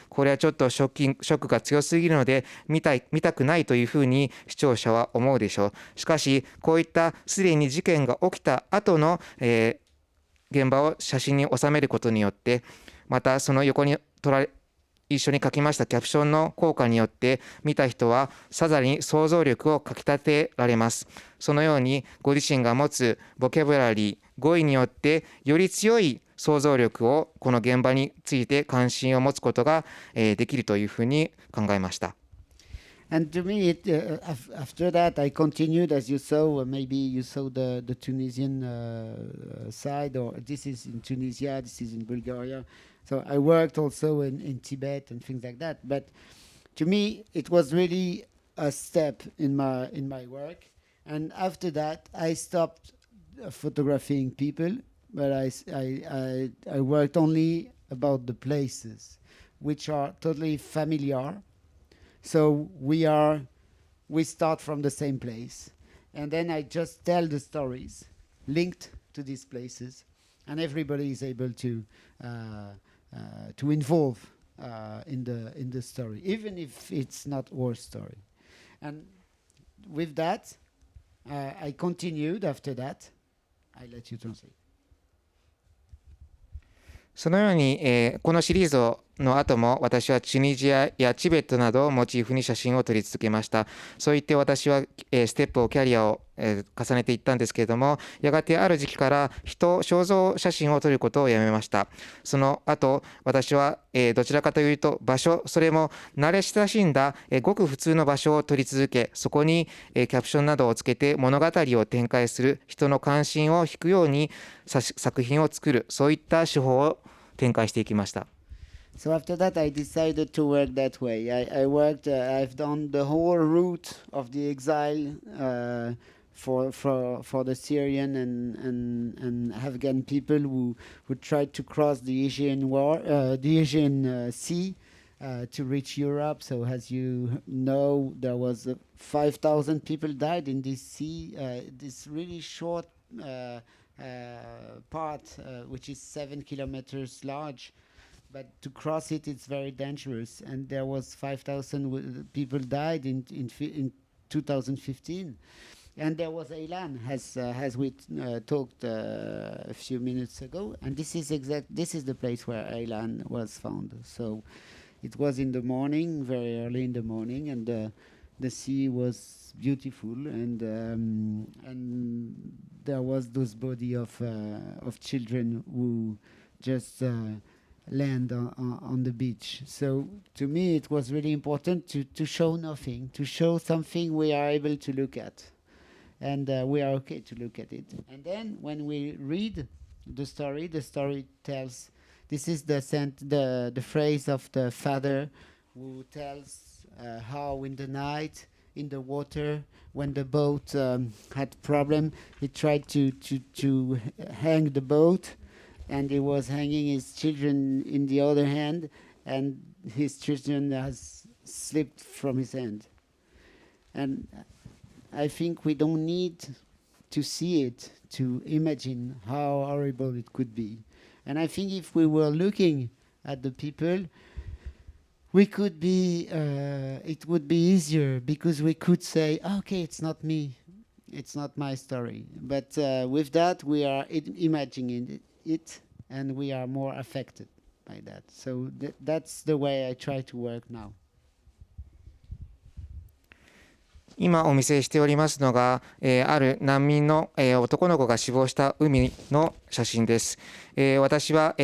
これはちょっとショックが強すぎるので見たくないというふうに視聴者は思うでしょう。しかし、こういったすでに事件が起きた後の、現場を写真に収めることによって、またその横に一緒に書きましたキャプションの効果によって見た人はさらに想像力をかきたてられます。そのようにご自身が持つボキャブラリー、語彙によってより強い想像力をこの現場について関心を持つことができるというふうに考えました。And to me, after that, I continued, as you saw, maybe you saw the Tunisian side, or this is in Tunisia, this is in Bulgaria. So I worked also in Tibet and things like that. But to me, it was really a step in my work. And after that, I stopped photographing people, but I worked only about the places, which are totally familiar. So we start from the same place, and then I just tell the stories linked to these places, and everybody is able to involve in the story, even if it's not our story. And with that, I continued after that. I let you translate. そのように、このシリーズの後も私はチュニジアやチベットなどをモチーフに写真を撮り続けました。そう言って私は、ステップをキャリアを、重ねていったんですけれども、やがてある時期から肖像写真を撮ることをやめました。その後私は、どちらかというと場所、それも慣れ親しんだ、ごく普通の場所を撮り続け、そこに、キャプションなどをつけて物語を展開する、人の関心を引くように作品を作る、そういった手法を展開していきました。So after that, I decided to work that way. I've done the whole route of the exile for the Syrian and Afghan people who tried to cross the Aegean Sea to reach Europe. So as you know, there was 5,000 people died in this sea. This really short part, which is 7 kilometers large. But to cross it, it's very dangerous. And there was 5,000 people died in 2015. And there was Aylan, as we talked a few minutes ago. And this is the place where Aylan was found. So it was in the morning, very early in the morning, and the sea was beautiful, and there was those body of children who just land on the beach. So to me, it was really important to show nothing, to show something we are able to look at, and we are okay to look at it. And then when we read the story tells. This is the phrase of the father who tells how in the night in the water, when the boat had problem, he tried to hang the boat, and he was hanging his children in the other hand, and his children has slipped from his hand. And I think we don't need to see it to imagine how horrible it could be. And I think if we were looking at the people, we could be, it would be easier, because we could say, okay, it's not me, it's not my story. But with that, we are imagining it, and we are more affected by that. So that's the way I try to work now. 今お見せしておりますのが、ある難民の、男の子が死亡した海の写真です。私は、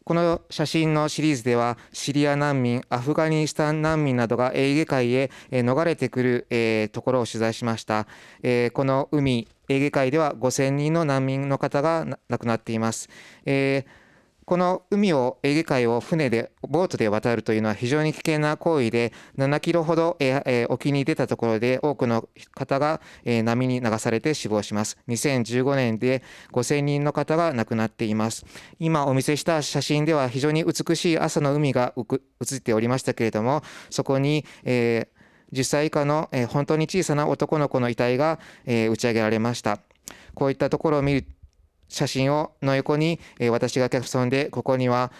この写真のシリーズでは、シリア難民、アフガニスタン難民などがエーゲ海へ逃れてくるところを取材しました。この海、エーゲ海では5000人の難民の方が亡くなっています。この海を、エーゲ海を船で、ボートで渡るというのは非常に危険な行為で、7キロほど沖に出たところで多くの方が波に流されて死亡します。2015年で5000人の方が亡くなっています。今お見せした写真では非常に美しい朝の海が映っておりましたけれども、そこに10歳以下の本当に小さな男の子の遺体が打ち上げられました。こういったところを見る写真の横に私がキャプションで、ここには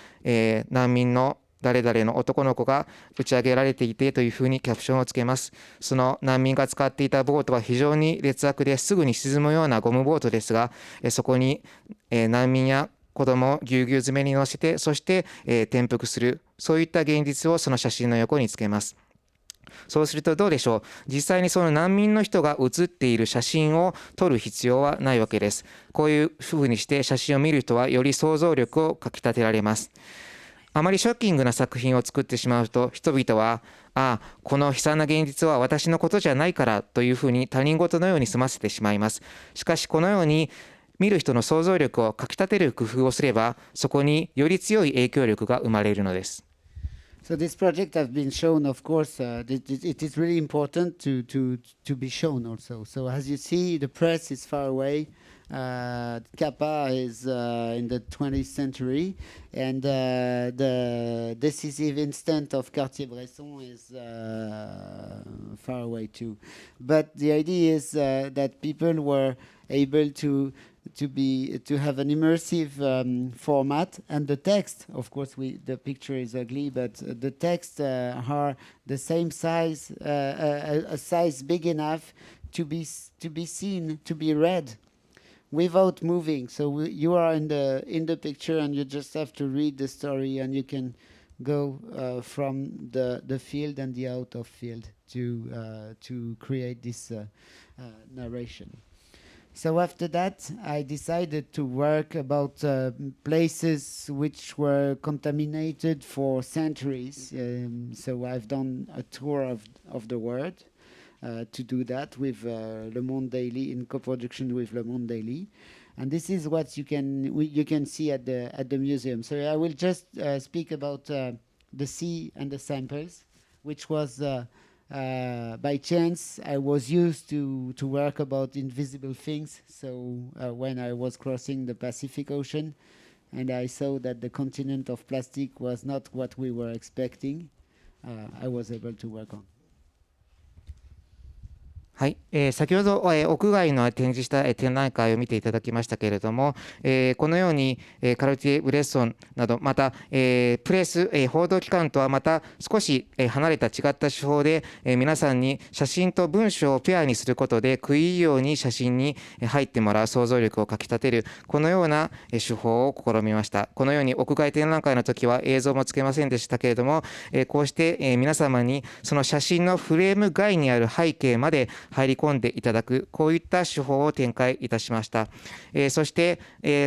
難民の誰々の男の子が打ち上げられていてというふうにキャプションをつけます。その難民が使っていたボートは非常に劣悪ですぐに沈むようなゴムボートですが、そこに難民や子供をぎゅうぎゅう詰めに乗せて、そして転覆する、そういった現実をその写真の横につけます。そうするとどうでしょう。実際にその難民の人が写っている写真を撮る必要はないわけです。こういうふうにして写真を見る人はより想像力をかきたてられます。あまりショッキングな作品を作ってしまうと、人々は、この悲惨な現実は私のことじゃないからというふうに他人事のように済ませてしまいます。しかしこのように見る人の想像力をかきたてる工夫をすれば、そこにより強い影響力が生まれるのです。So this project has been shown, of course, it is really important to be shown also. So as you see, the press is far away. Kappa is in the 20th century, and the decisive instant of Cartier-Bresson is far away too. But the idea is that people were able to have an immersive format, and the text, of course, the picture is ugly, but the text are the same size, a size big enough to be seen, to be read, without moving. So you are in the picture, and you just have to read the story, and you can go from the field and the out of field to create this narration. So after that, I decided to work about places which were contaminated for centuries. So I've done a tour of the world to do that with Le Monde Daily, in co-production with Le Monde Daily. And this is what you can see at the museum. So I will just speak about the sea and the samples, which was by chance. I was used to work about invisible things. So when I was crossing the Pacific Ocean, and I saw that the continent of plastic was not what we were expecting, I was able to work on. はい、先ほど、屋外の展示した展覧会を見ていただきましたけれども、このように、カルティエ・ブレッソンなど、また、プレス、報道機関とはまた少し、離れた違った手法で、皆さんに写真と文章をペアにすることで食い入るように写真に入ってもらう想像力をかきたてる、このような手法を試みました。このように屋外展覧会の時は映像もつけませんでしたけれども、こうして、皆様にその写真のフレーム外にある背景まで入り込んでいただく、こういった手法を展開いたしました。そして、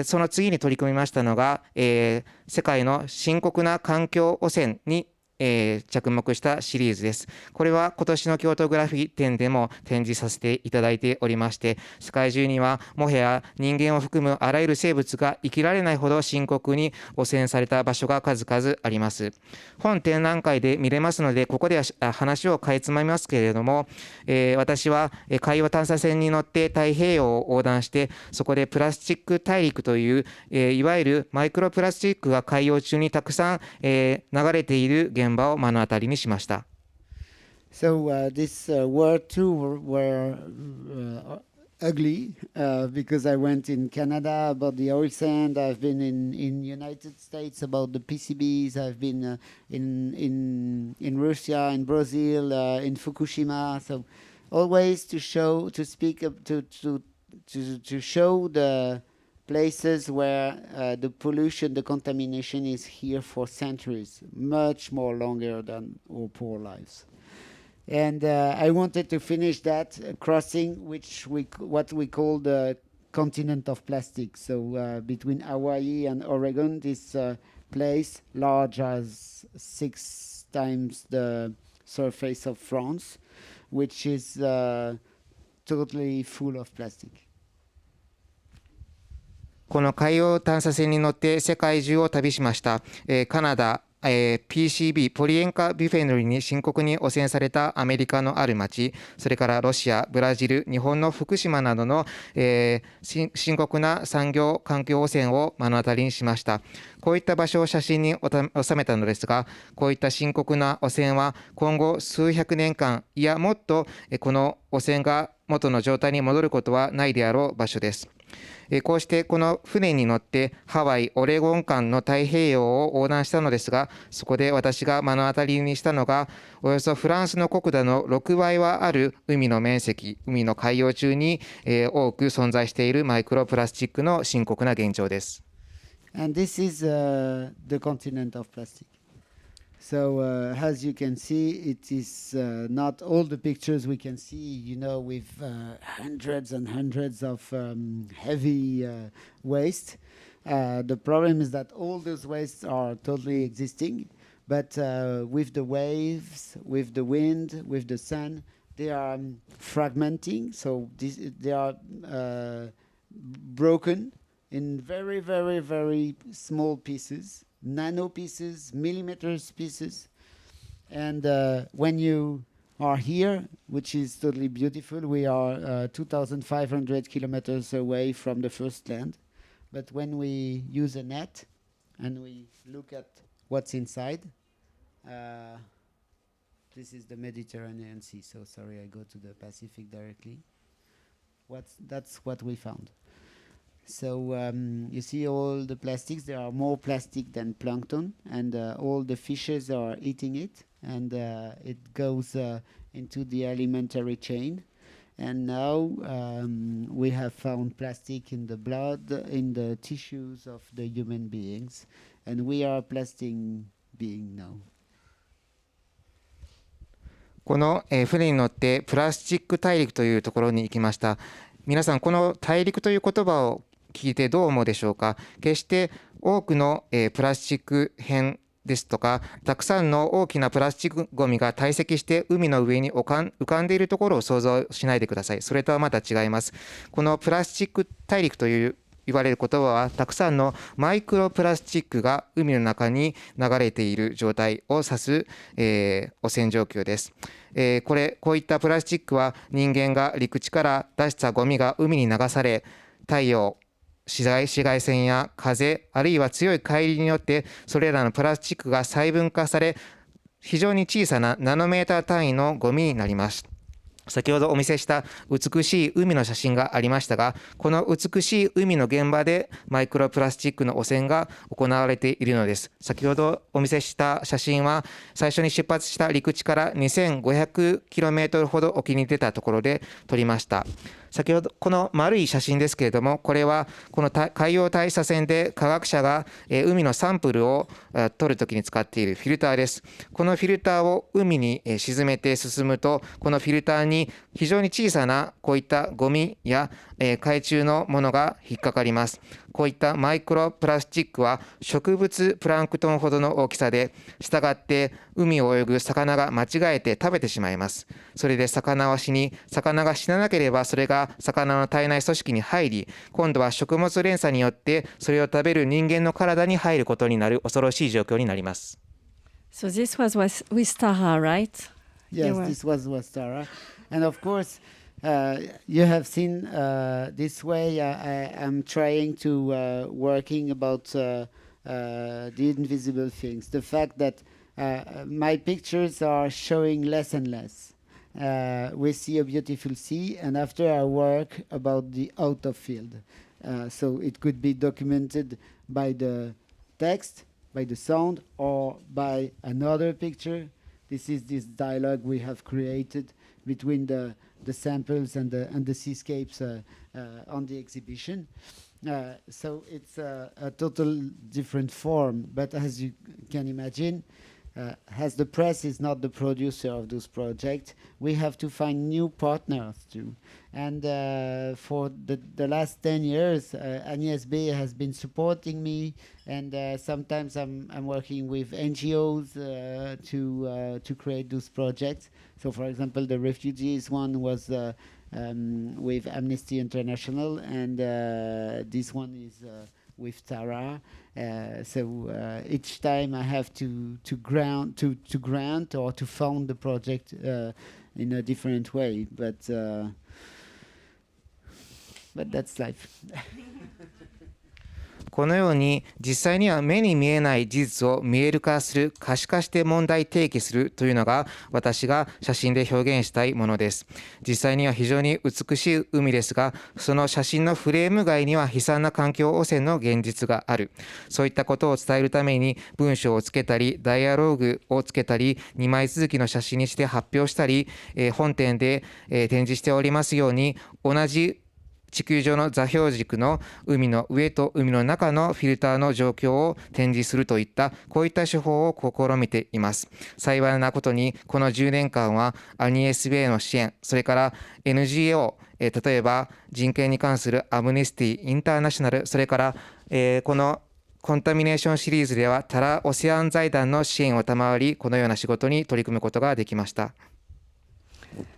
その次に取り組みましたのが、世界の深刻な環境汚染に着目したシリーズです。これは今年の京都グラフィー展でも展示させていただいておりまして、世界中にはもはや人間を含むあらゆる生物が生きられないほど深刻に汚染された場所が数々あります。本展覧会で見れますので、ここでは話をかいつまみますけれども、私は海洋探査船に乗って太平洋を横断して、そこでプラスチック大陸という、いわゆるマイクロプラスチックが海洋中にたくさん、流れている現場を目の当たりにしました。So this world tour were ugly because I went in Canada about the oil sand. I've been in United States about the PCBs. I've been in Russia, in Brazil, in Fukushima. So always to show the places where the pollution, the contamination is here for centuries, much more longer than our poor lives. And I wanted to finish that crossing, what we call the continent of plastic. So between Hawaii and Oregon, this place large as 6 times the surface of France, which is totally full of plastic. この海洋探査船に乗って世界中を旅しました。カナダ、PCB ポリ塩化ビフェノールに深刻に汚染されたアメリカのある町、それからロシア、ブラジル、日本の福島などの、深刻な産業環境汚染を目の当たりにしました。こういった場所を写真に収めたのですが、こういった深刻な汚染は今後数百年間、いやもっとこの汚染が元の状態に戻ることはないであろう場所です。こうしてこの船に乗ってハワイ・オレゴン間の太平洋を横断したのですが、そこで私が目の当たりにしたのが、およそフランスの国土の6倍はある海の面積、海の海洋中に多く存在しているマイクロプラスチックの深刻な現状です。And this is the continent of plastic. So as you can see, it is not all the pictures we can see, you know, with hundreds and hundreds of heavy waste. The problem is that all those wastes are totally existing, but with the waves, with the wind, with the sun, they are fragmenting. So they are broken in very, very, very small pieces. Nano pieces, millimeters pieces, and when you are here, which is totally beautiful, we are 2,500 kilometers away from the first land, but when we use a net and we look at what's inside, this is the Mediterranean Sea, so sorry I go to the Pacific directly. That's what we found. So you see all the plastics, there are more plastic than plankton, and all the fishes are eating it, and it goes into the alimentary chain. And now we have found plastic in the blood, in the tissues of the human beings, and we are a plastic being now. この船に乗ってプラスチック大陸というところに行きました。皆さん、この大陸という言葉を聞いてどう思うでしょうか。決して多くのプラスチック片ですとか、たくさんの大きなプラスチックゴミが堆積して海の上に浮かんでいるところを想像しないでください。それとはまた違います。このプラスチック大陸と言われる言葉は、たくさんのマイクロプラスチックが海の中に流れている状態を指す、汚染状況です。こういったプラスチックは人間が陸地から出したゴミが海に流され、太陽、紫外線や風、あるいは強い海流によってそれらのプラスチックが細分化され、非常に小さなナノメーター単位のゴミになります。先ほどお見せした美しい海の写真がありましたが、この美しい海の現場でマイクロプラスチックの汚染が行われているのです。先ほどお見せした写真は、最初に出発した陸地から 2500km ほど沖に出たところで撮りました。先ほどこの丸い写真ですけれども、これはこの海洋探査船で科学者が海のサンプルを取るときに使っているフィルターです。このフィルターを海に沈めて進むと、このフィルターに非常に小さなこういったゴミや海中のものが引っかかります。こういったマイクロプラスチックは植物プランクトンほどの大きさで、したがって海を泳ぐ魚が間違えて食べてしまいます。それで魚が死ななければ、それが魚の体内組織に入り、今度は食物連鎖によってそれを食べる人間の体に入ることになる恐ろしい状況になります。So this was with Tara, right? Yes, this was Tara. And of course, you have seen this way I'm trying to working about the invisible things. The fact that my pictures are showing less and less. We see a beautiful sea, and after I work about the out of field. So it could be documented by the text, by the sound, or by another picture. This is this dialogue we have created between the samples and the seascapes on the exhibition. So it's a total different form, but as you can imagine, as the press is not the producer of those projects, we have to find new partners too. And for the last 10 years, Agnès B has been supporting me, and sometimes I'm working with NGOs to create those projects. So, for example, the refugees one was with Amnesty International, and this one is with Tara. So each time I have to grant or to fund the project in a different way, but that's life. このように実際には目に見えない事実を見える化する、可視化して問題提起するというのが私が写真で表現したいものです。実際には非常に美しい海ですが、その写真のフレーム外には悲惨な環境汚染の現実がある。そういったことを伝えるために文章をつけたり、ダイアログをつけたり、2枚続きの写真にして発表したり、本展で展示しておりますように、同じ地球上の座標軸の海の上と海の中のフィルターの状況を展示するといったこういった手法を試みています。幸いなことにこの10年間はアニエス・ベイの支援、それから NGO、例えば人権に関するアムネスティ・インターナショナル、それから、このコンタミネーションシリーズではタラ・オセアン財団の支援を賜り、このような仕事に取り組むことができました。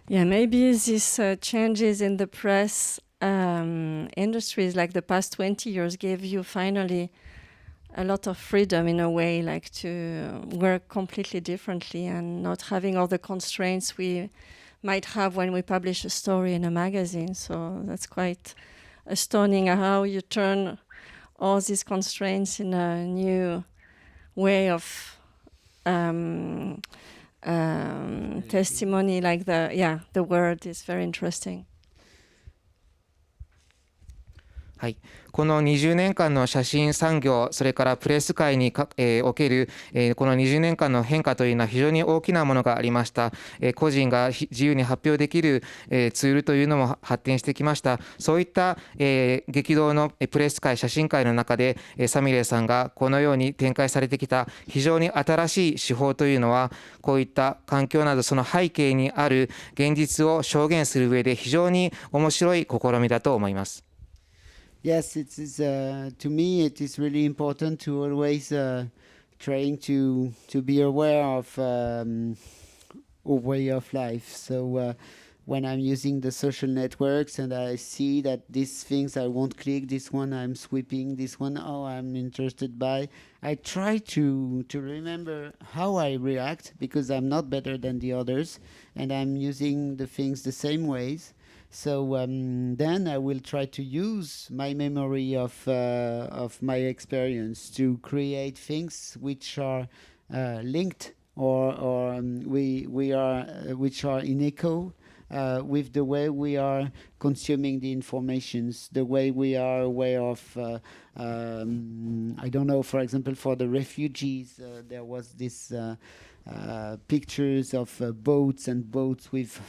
Yeah, maybe this changes in the press industries like the past 20 years gave you finally a lot of freedom in a way, like to work completely differently and not having all the constraints we might have when we publish a story in a magazine. So that's quite astounding how you turn all these constraints in a new way of testimony, like the word is very interesting. はい、この20年間の写真産業、それからプレス界における、この20年間の変化というのは非常に大きなものがありました。個人が自由に発表できる、ツールというのも発展してきました。そういった、激動のプレス界、写真界の中で、サミレイさんがこのように展開されてきた非常に新しい手法というのは、こういった環境などその背景にある現実を証言する上で非常に面白い試みだと思います。Yes, it is. To me, it is really important to always trying to be aware of a way of life. So when I'm using the social networks and I see that these things I won't click, this one I'm sweeping, this one I'm interested by, I try to remember how I react because I'm not better than the others and I'm using the things the same ways. So then I will try to use my memory of my experience to create things which are linked or which are in echo with the way we are consuming the informations, the way we are aware of. I don't know. For example, for the refugees, there was this pictures of boats with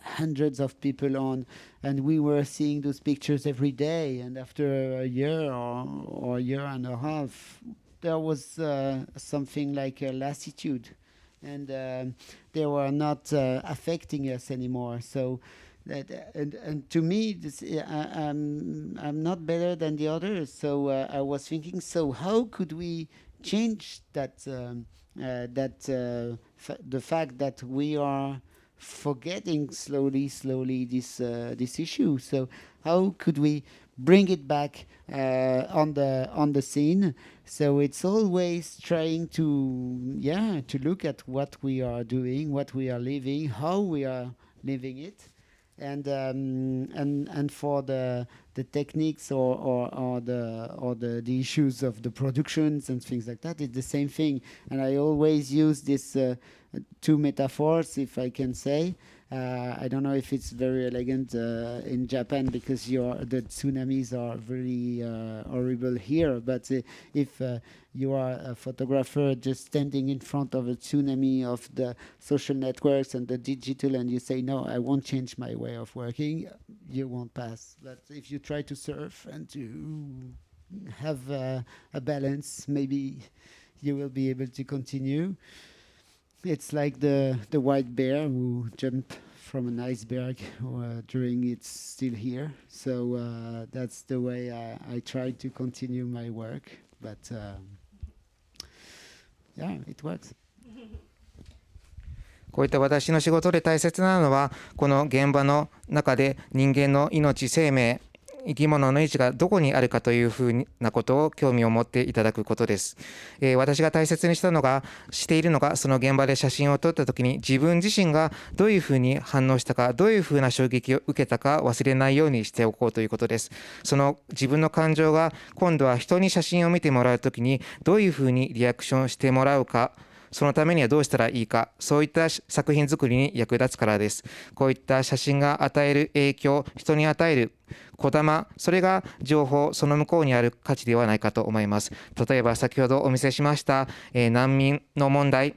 hundreds of people on, and we were seeing those pictures every day, and after a year or a year and a half there was something like a lassitude, and they were not affecting us anymore. So that and to me this, I'm not better than the others, so I was thinking, so how could we change that the fact that we are forgetting slowly this issue. So how could we bring it back on the scene? So it's always trying to look at what we are doing, what we are living, how we are living it, and for the techniques or the issues of the productions and things like that, it's the same thing. And I always use this two metaphors, if I can say. I don't know if it's very elegant in Japan because the tsunamis are very horrible here. But if you are a photographer just standing in front of a tsunami of the social networks and the digital, and you say, no, I won't change my way of working, you won't pass. But if you try to surf and to have a balance, maybe you will be able to continue. it's like the white bear who jumped from an iceberg during it's still here. So that's the way I try to continue my work. But yeah, it works. こういった私の仕事で大切なのは、この現場の中で人間の命、生命、生き物の位置がどこにあるかというふうなことを興味を持っていただくことです。私が大切にしているのが、その現場で写真を撮ったときに自分自身がどういうふうに反応したか、どういうふうな衝撃を受けたか忘れないようにしておこうということです。その自分の感情が今度は人に写真を見てもらうときにどういうふうにリアクションしてもらうか、そのためにはどうしたらいいか、そういった作品作りに役立つからです。こういった写真が与える影響、人に与えるこだま、それが情報、その向こうにある価値ではないかと思います。例えば先ほどお見せしました、難民の問題、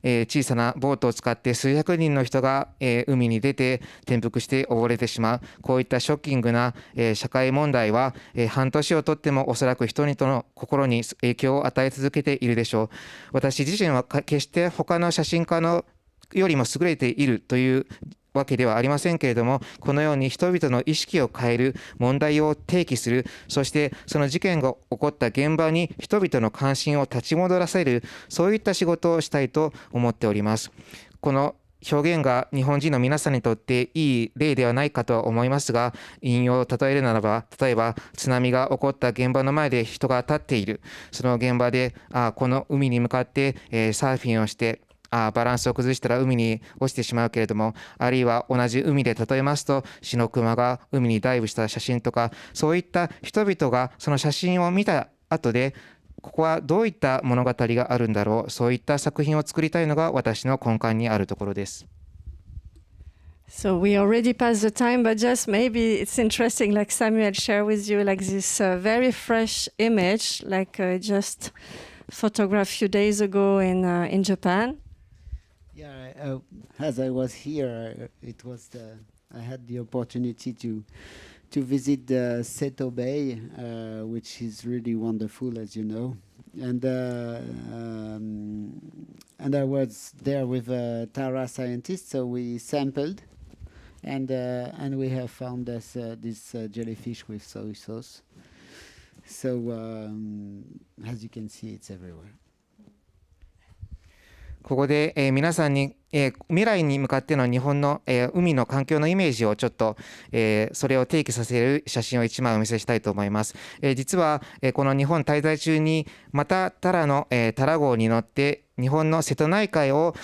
小さなボートを使って数百人の人が、海に出て転覆して溺れてしまう、こういったショッキングな、社会問題は、半年をとってもおそらく人々の心に影響を与え続けているでしょう。私自身は決して他の写真家のよりも優れているというわけではありませんけれども、このように人々の意識を変える、問題を提起する、そしてその事件が起こった現場に人々の関心を立ち戻らせる、そういった仕事をしたいと思っております。この表現が日本人の皆さんにとっていい例ではないかと思いますが、引用を例えるならば、例えば津波が起こった現場の前で人が立っている、その現場でこの海に向かって、サーフィンをしてバランスを崩したら海に落ちてしまうけれども、あるいは同じ海で例えますと、シノクマが海にダイブした写真とか、そういった人々がその写真を見た後で、ここはどういった物語があるんだろう、そういった作品を作りたいのが私の根幹にあるところです。So we already passed the time, but just maybe it's interesting, like Samuel shared with you, like this very fresh image, like just photographed a few days ago in Japan. Yeah, as I was here, I had the opportunity to visit the Seto Bay, which is really wonderful, as you know, and I was there with a Tara scientist, so we sampled, and we have found this jellyfish with soy sauce. So as you can see, it's everywhere. ここで、皆さんに、未来に向かっての日本の、海の環境のイメージをちょっと、それを提起させる写真を1枚お見せしたいと思います。実は、この日本滞在中にまたタラの、タラ号に乗って日本の瀬戸内海を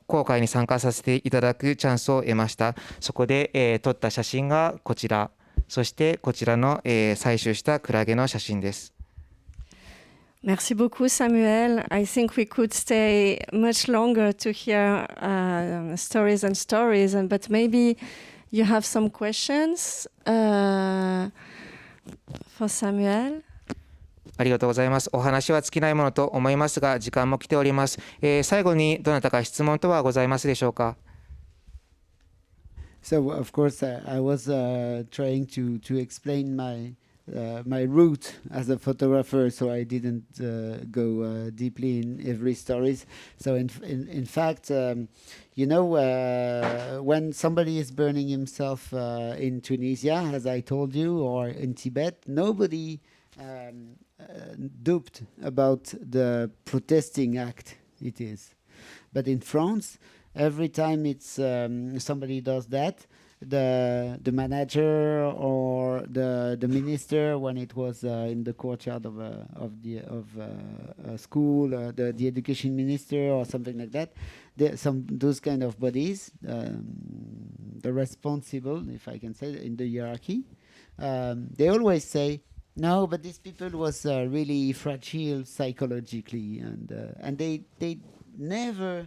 航海に参加させていただくチャンスを得ました。そこで、撮った写真がこちら、そしてこちらの、採集したクラゲの写真です。Merci beaucoup, Samuel. I think we could stay much longer to hear stories and stories, but maybe you have some questions for Samuel. ありがとうございます。お話は尽きないものと思いますが、時間も来ております。最後にどなたか質問とはございますでしょうか。So of course I was trying to explain my route as a photographer, so I didn't go deeply in every stories. So in fact, you know, when somebody is burning himself in Tunisia, as I told you, or in Tibet, nobody duped about the protesting act it is. But in France, every time it's somebody does that, the manager or the minister, when it was in the courtyard of a school, the education minister or something like that, those kind of bodies, the responsible, if I can say, in the hierarchy, they always say, no, but these people was really fragile psychologically, and they never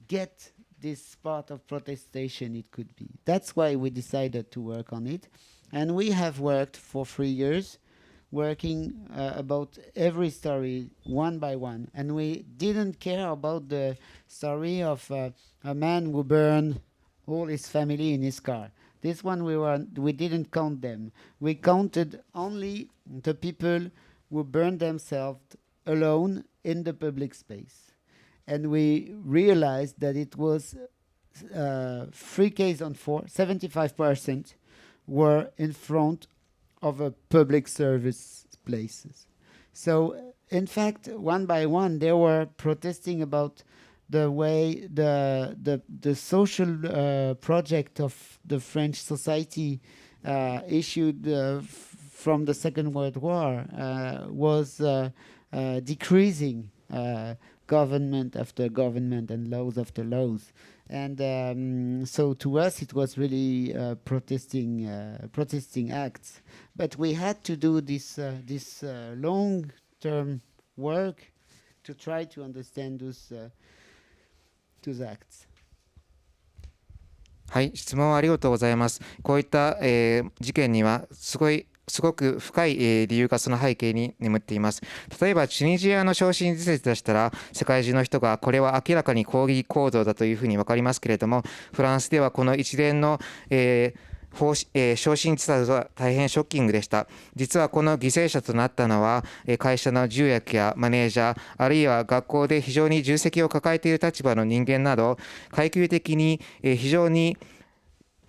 get this part of protestation it could be. That's why we decided to work on it. And we have worked for 3 years, working about every story one by one. And we didn't care about the story of a man who burned all his family in his car. This one we didn't count them. We counted only the people who burned themselves alone in the public space. and we realized that it was 3 cases on 4, 75% were in front of a public service places. So in fact, one by one, they were protesting about the way the social project of the French society issued from the Second World War was decreasing government after government and laws after laws. And so to us, it was really protesting acts. But we had to do this long-term work to try to understand those acts. はい、質問ありがとうございます。こういった、事件にはすごく深い、理由がその背景に眠っています。例えばチュニジアの焼身自殺でしたら、世界中の人がこれは明らかに抗議行動だというふうに分かりますけれども、フランスではこの一連の、焼身自殺は大変ショッキングでした。実はこの犠牲者となったのは、会社の重役やマネージャー、あるいは学校で非常に重責を抱えている立場の人間など、階級的に、非常に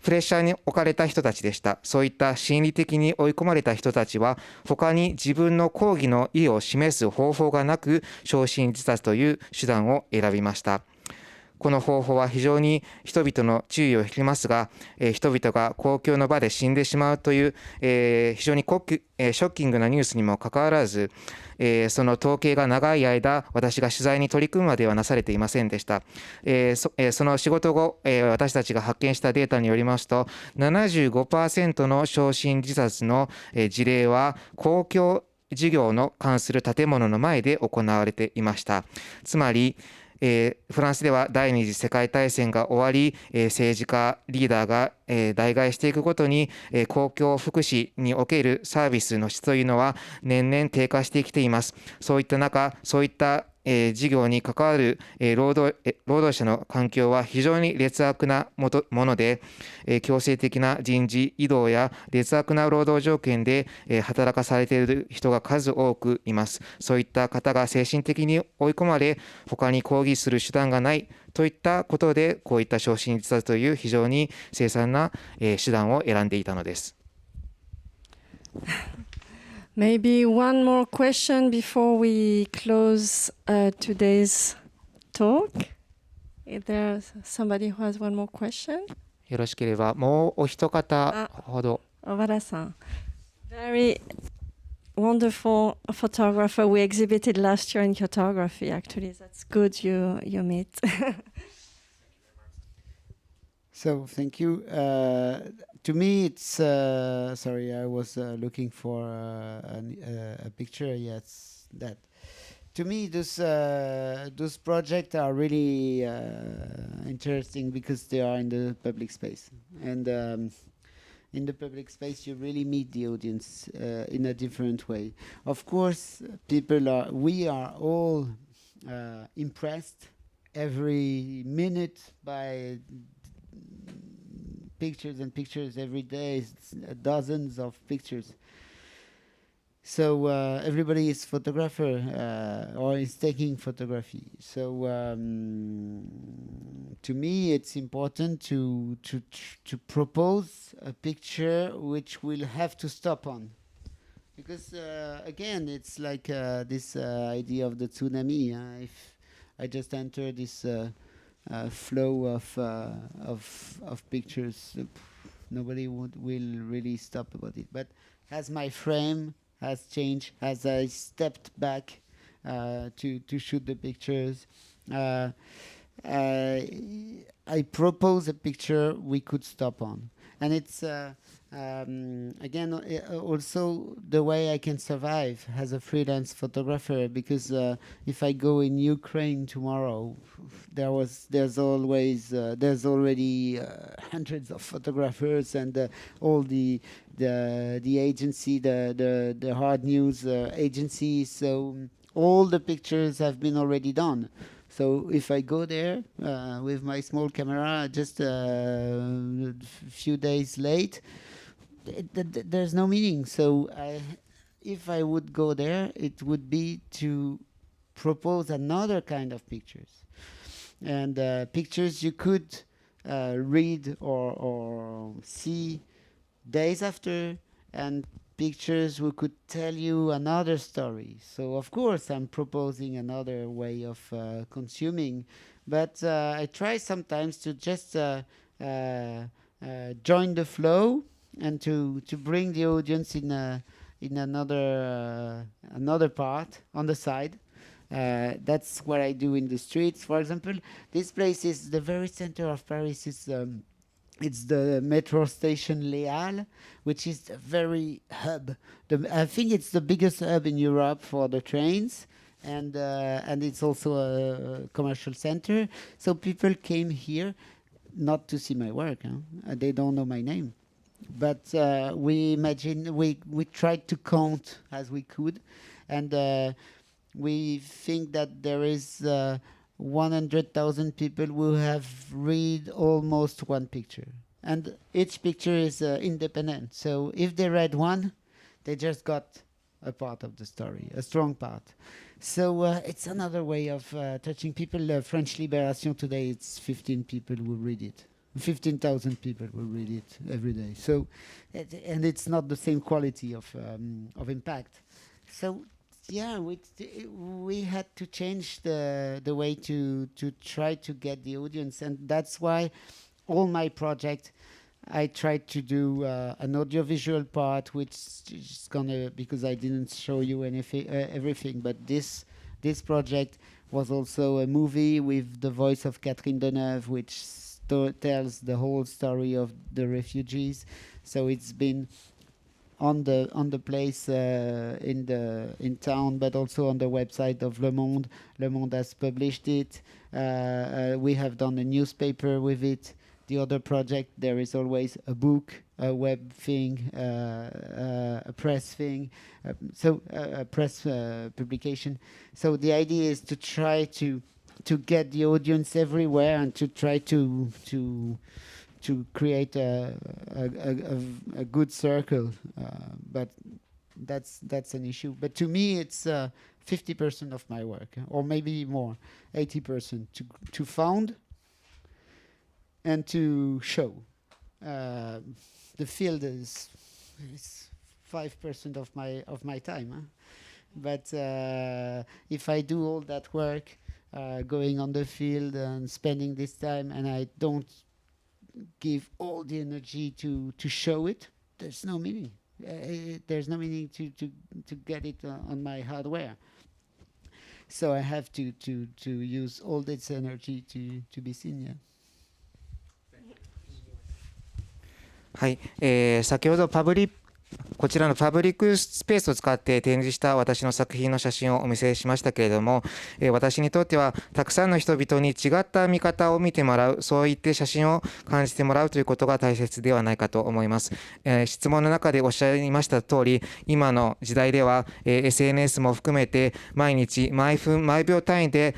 プレッシャーに置かれた人たちでした。そういった心理的に追い込まれた人たちは、他に自分の抗議の意を示す方法がなく、焼身自殺という手段を選びました。この方法は非常に人々の注意を引きますが、人々が公共の場で死んでしまうという、非常にショッキングなニュースにもかかわらず、その統計が長い間、私が取材に取り組むまではなされていませんでした。その仕事後、私たちが発見したデータによりますと、75% の焼身自殺の事例は公共事業の関する建物の前で行われていました。つまり、フランスでは第二次世界大戦が終わり、政治家リーダーが、代替していくごとに、公共福祉におけるサービスの質というのは年々低下してきています。そういった中、そういった事業に関わる労働者の環境は非常に劣悪なもので、強制的な人事異動や劣悪な労働条件で働かされている人が数多くいます。そういった方が精神的に追い込まれ、他に抗議する手段がないといったことで、こういった焼身自殺という非常に凄惨な手段を選んでいたのです。Maybe one more question before we close today's talk. Is there somebody who has one more question? よろしければもうお一方ほど。Ovara-san. Very wonderful photographer we exhibited last year in KYOTOGRAPHIE. Actually, that's good you meet. So thank you. To me, it's sorry. I was looking for a picture. Yes, that. To me, those projects are really interesting because they are in the public space, and in the public space, you really meet the audience in a different way. Of course, we are all impressed every minute by pictures and pictures every day, dozens of pictures. So everybody is photographer or is taking photography. So to me, it's important to propose a picture which we'll have to stop on, because again, it's like this idea of the tsunami. If I just enter this flow of pictures, nobody will really stop about it. But as my frame has changed, as I stepped back to shoot the pictures, I propose a picture we could stop on. And it's again also the way I can survive as a freelance photographer, because if I go in Ukraine tomorrow, there's already hundreds of photographers, and all the agency, the hard news agency. So all the pictures have been already done. So if I go there with my small camera, just a few days late, there's no meaning. So if I would go there, it would be to propose another kind of pictures. And pictures you could read or see days after, and pictures who could tell you another story. So of course I'm proposing another way of consuming, but I try sometimes to just join the flow and to bring the audience in another part on the side. That's what I do in the streets. For example, this place is the very center of Paris. It's the metro station Les Halles, which is the very hub. I think it's the biggest hub in Europe for the trains, and it's also a commercial center. So people came here not to see my work. They don't know my name. But we tried to count as we could, and we think that there is 100,000 people who have read almost one picture. And each picture is independent. So if they read one, they just got a part of the story, a strong part. So it's another way of touching people. French Liberation today, it's 15 people who read it. 15,000 people will read it every day. So, and it's not the same quality of impact. So, yeah, we had to change the way to try to get the audience, and that's why all my project I tried to do an audiovisual part, which is gonna, because I didn't show you anything, everything, but this project was also a movie with the voice of Catherine Deneuve, which tells the whole story of the refugees. So it's been on the place in town, but also on the website of Le Monde. Le Monde has published it. We have done a newspaper with it. The other project, there is always a book, a web thing, a press thing, so a press publication. So the idea is to try to get the audience everywhere and to try to create a good circle, but that's an issue. But to me, it's 50% of my work, or maybe more, 80% to found and to show. The field is 5% of my time, huh? But if I do all that work, going on the field and spending this time, and I don't give all the energy to show it, there's no meaning. There's no meaning to get it on my hardware. So I have to use all this energy to be seen. Yeah. はい、先ほどこちらのパブリックスペースを使って展示した私の作品の写真をお見せしましたけれども、私にとってはたくさんの人々に違った見方を見てもらう、そういって写真を感じてもらうということが大切ではないかと思います。質問の中でおっしゃいました通り、今の時代では、SNS も含めて毎日毎分毎秒単位で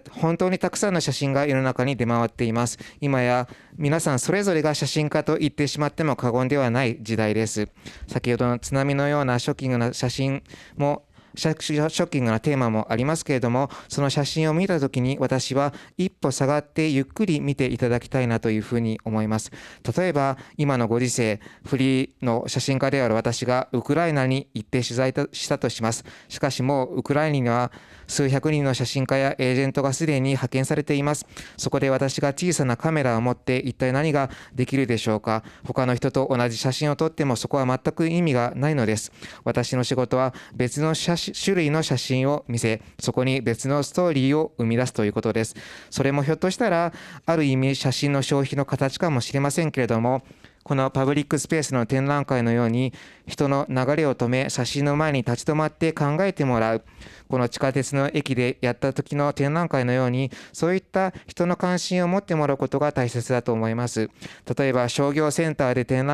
本当にたくさんの写真が世の中に出回っています。今や皆さんそれぞれが写真家と言ってしまっても過言ではない時代です。先ほどの津波のようなショッキングな写真もショッキングなテーマもありますけれども、その写真を見たときに私は一歩下がってゆっくり見ていただきたいなというふうに思います。例えば今のご時世、フリーの写真家である私がウクライナに行って取材したとします。しかしもうウクライナには数百人の写真家やエージェントがすでに派遣されています。そこで私が小さなカメラを持って一体何ができるでしょうか。他の人と同じ写真を撮ってもそこは全く意味がないのです。私の仕事は別の種類の写真を見せ、そこに別のストーリーを生み出すということです。それもひょっとしたらある意味写真の消費の形かもしれませんけれども、このパブリックスペースの展覧会のように人の流れを止め、写真の前に立ち止まって考えてもらう、この地下鉄の駅でやった時の展覧会のように、そういった人の関心を持ってもらうことが大切だと思います。例えば商業センターで展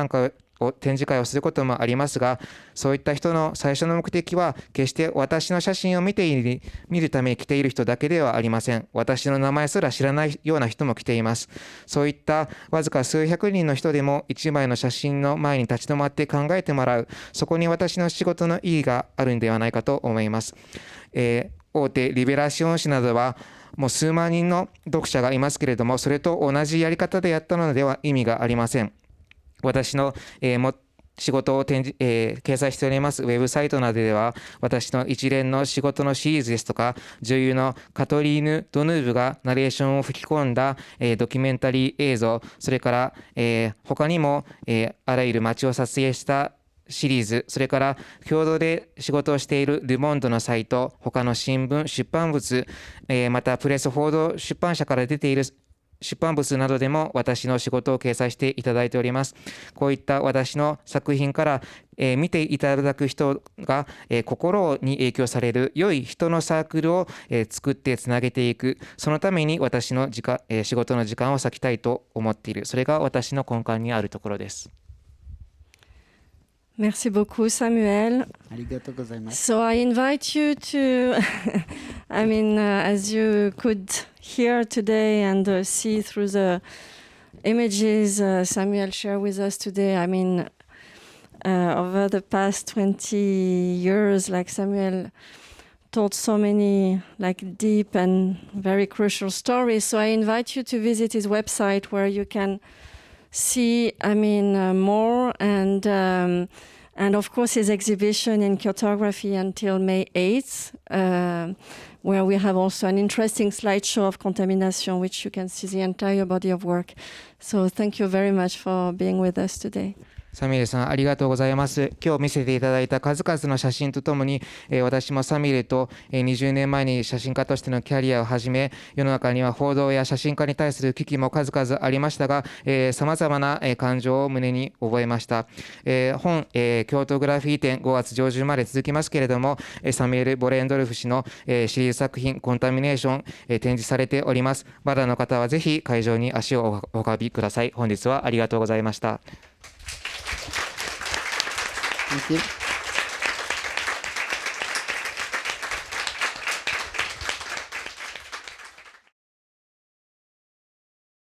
示会をすることもありますが、そういった人の最初の目的は決して私の写真を見るために来ている人だけではありません。私の名前すら知らないような人も来ています。そういったわずか数百人の人でも一枚の写真の前に立ち止まって考えてもらう、そこに私の仕事の意義があるんではないかと思います。大手リベラシオン誌などはもう数万人の読者がいますけれども、それと同じやり方でやったのでは意味がありません。私の、仕事を掲載しておりますウェブサイトなどでは、私の一連の仕事のシリーズですとか、女優のカトリーヌ・ドヌーブがナレーションを吹き込んだ、ドキュメンタリー映像、それから、他にも、あらゆる街を撮影したシリーズ、それから共同で仕事をしているル・モンドのサイト、他の新聞、出版物、またプレス報道出版社から出ている出版物などでも私の仕事を掲載していただいております。こういった私の作品から、見ていただく人が、心に影響される良い人のサークルを、作ってつなげていく、そのために私の仕事の時間を割きたいと思っている。それが私の根幹にあるところです。Merci beaucoup, Samuel. ありがとうございます。So I invite you to, I mean, as you could hear today and see through the images Samuel shared with us today, I mean, over the past 20 years, like Samuel told so many like deep and very crucial stories. So I invite you to visit his website where you can see, I mean, more and of course his exhibition in KYOTOGRAPHIE until May 8th, where we have also an interesting slideshow of contamination, which you can see the entire body of work. So thank you very much for being with us today. サミュエルさん、ありがとうございます。今日見せていただいた数々の写真とともに、私もサミュエルと、20年前に写真家としてのキャリアを始め、世の中には報道や写真家に対する危機も数々ありましたが、様々な、感情を胸に覚えました。本、京都グラフィー展5月上旬まで続きますけれども、サミュエル・ボレンドルフ氏の、シリーズ作品コンタミネーション、展示されております。まだの方はぜひ会場に足をお運びください。本日はありがとうございました。Thank you.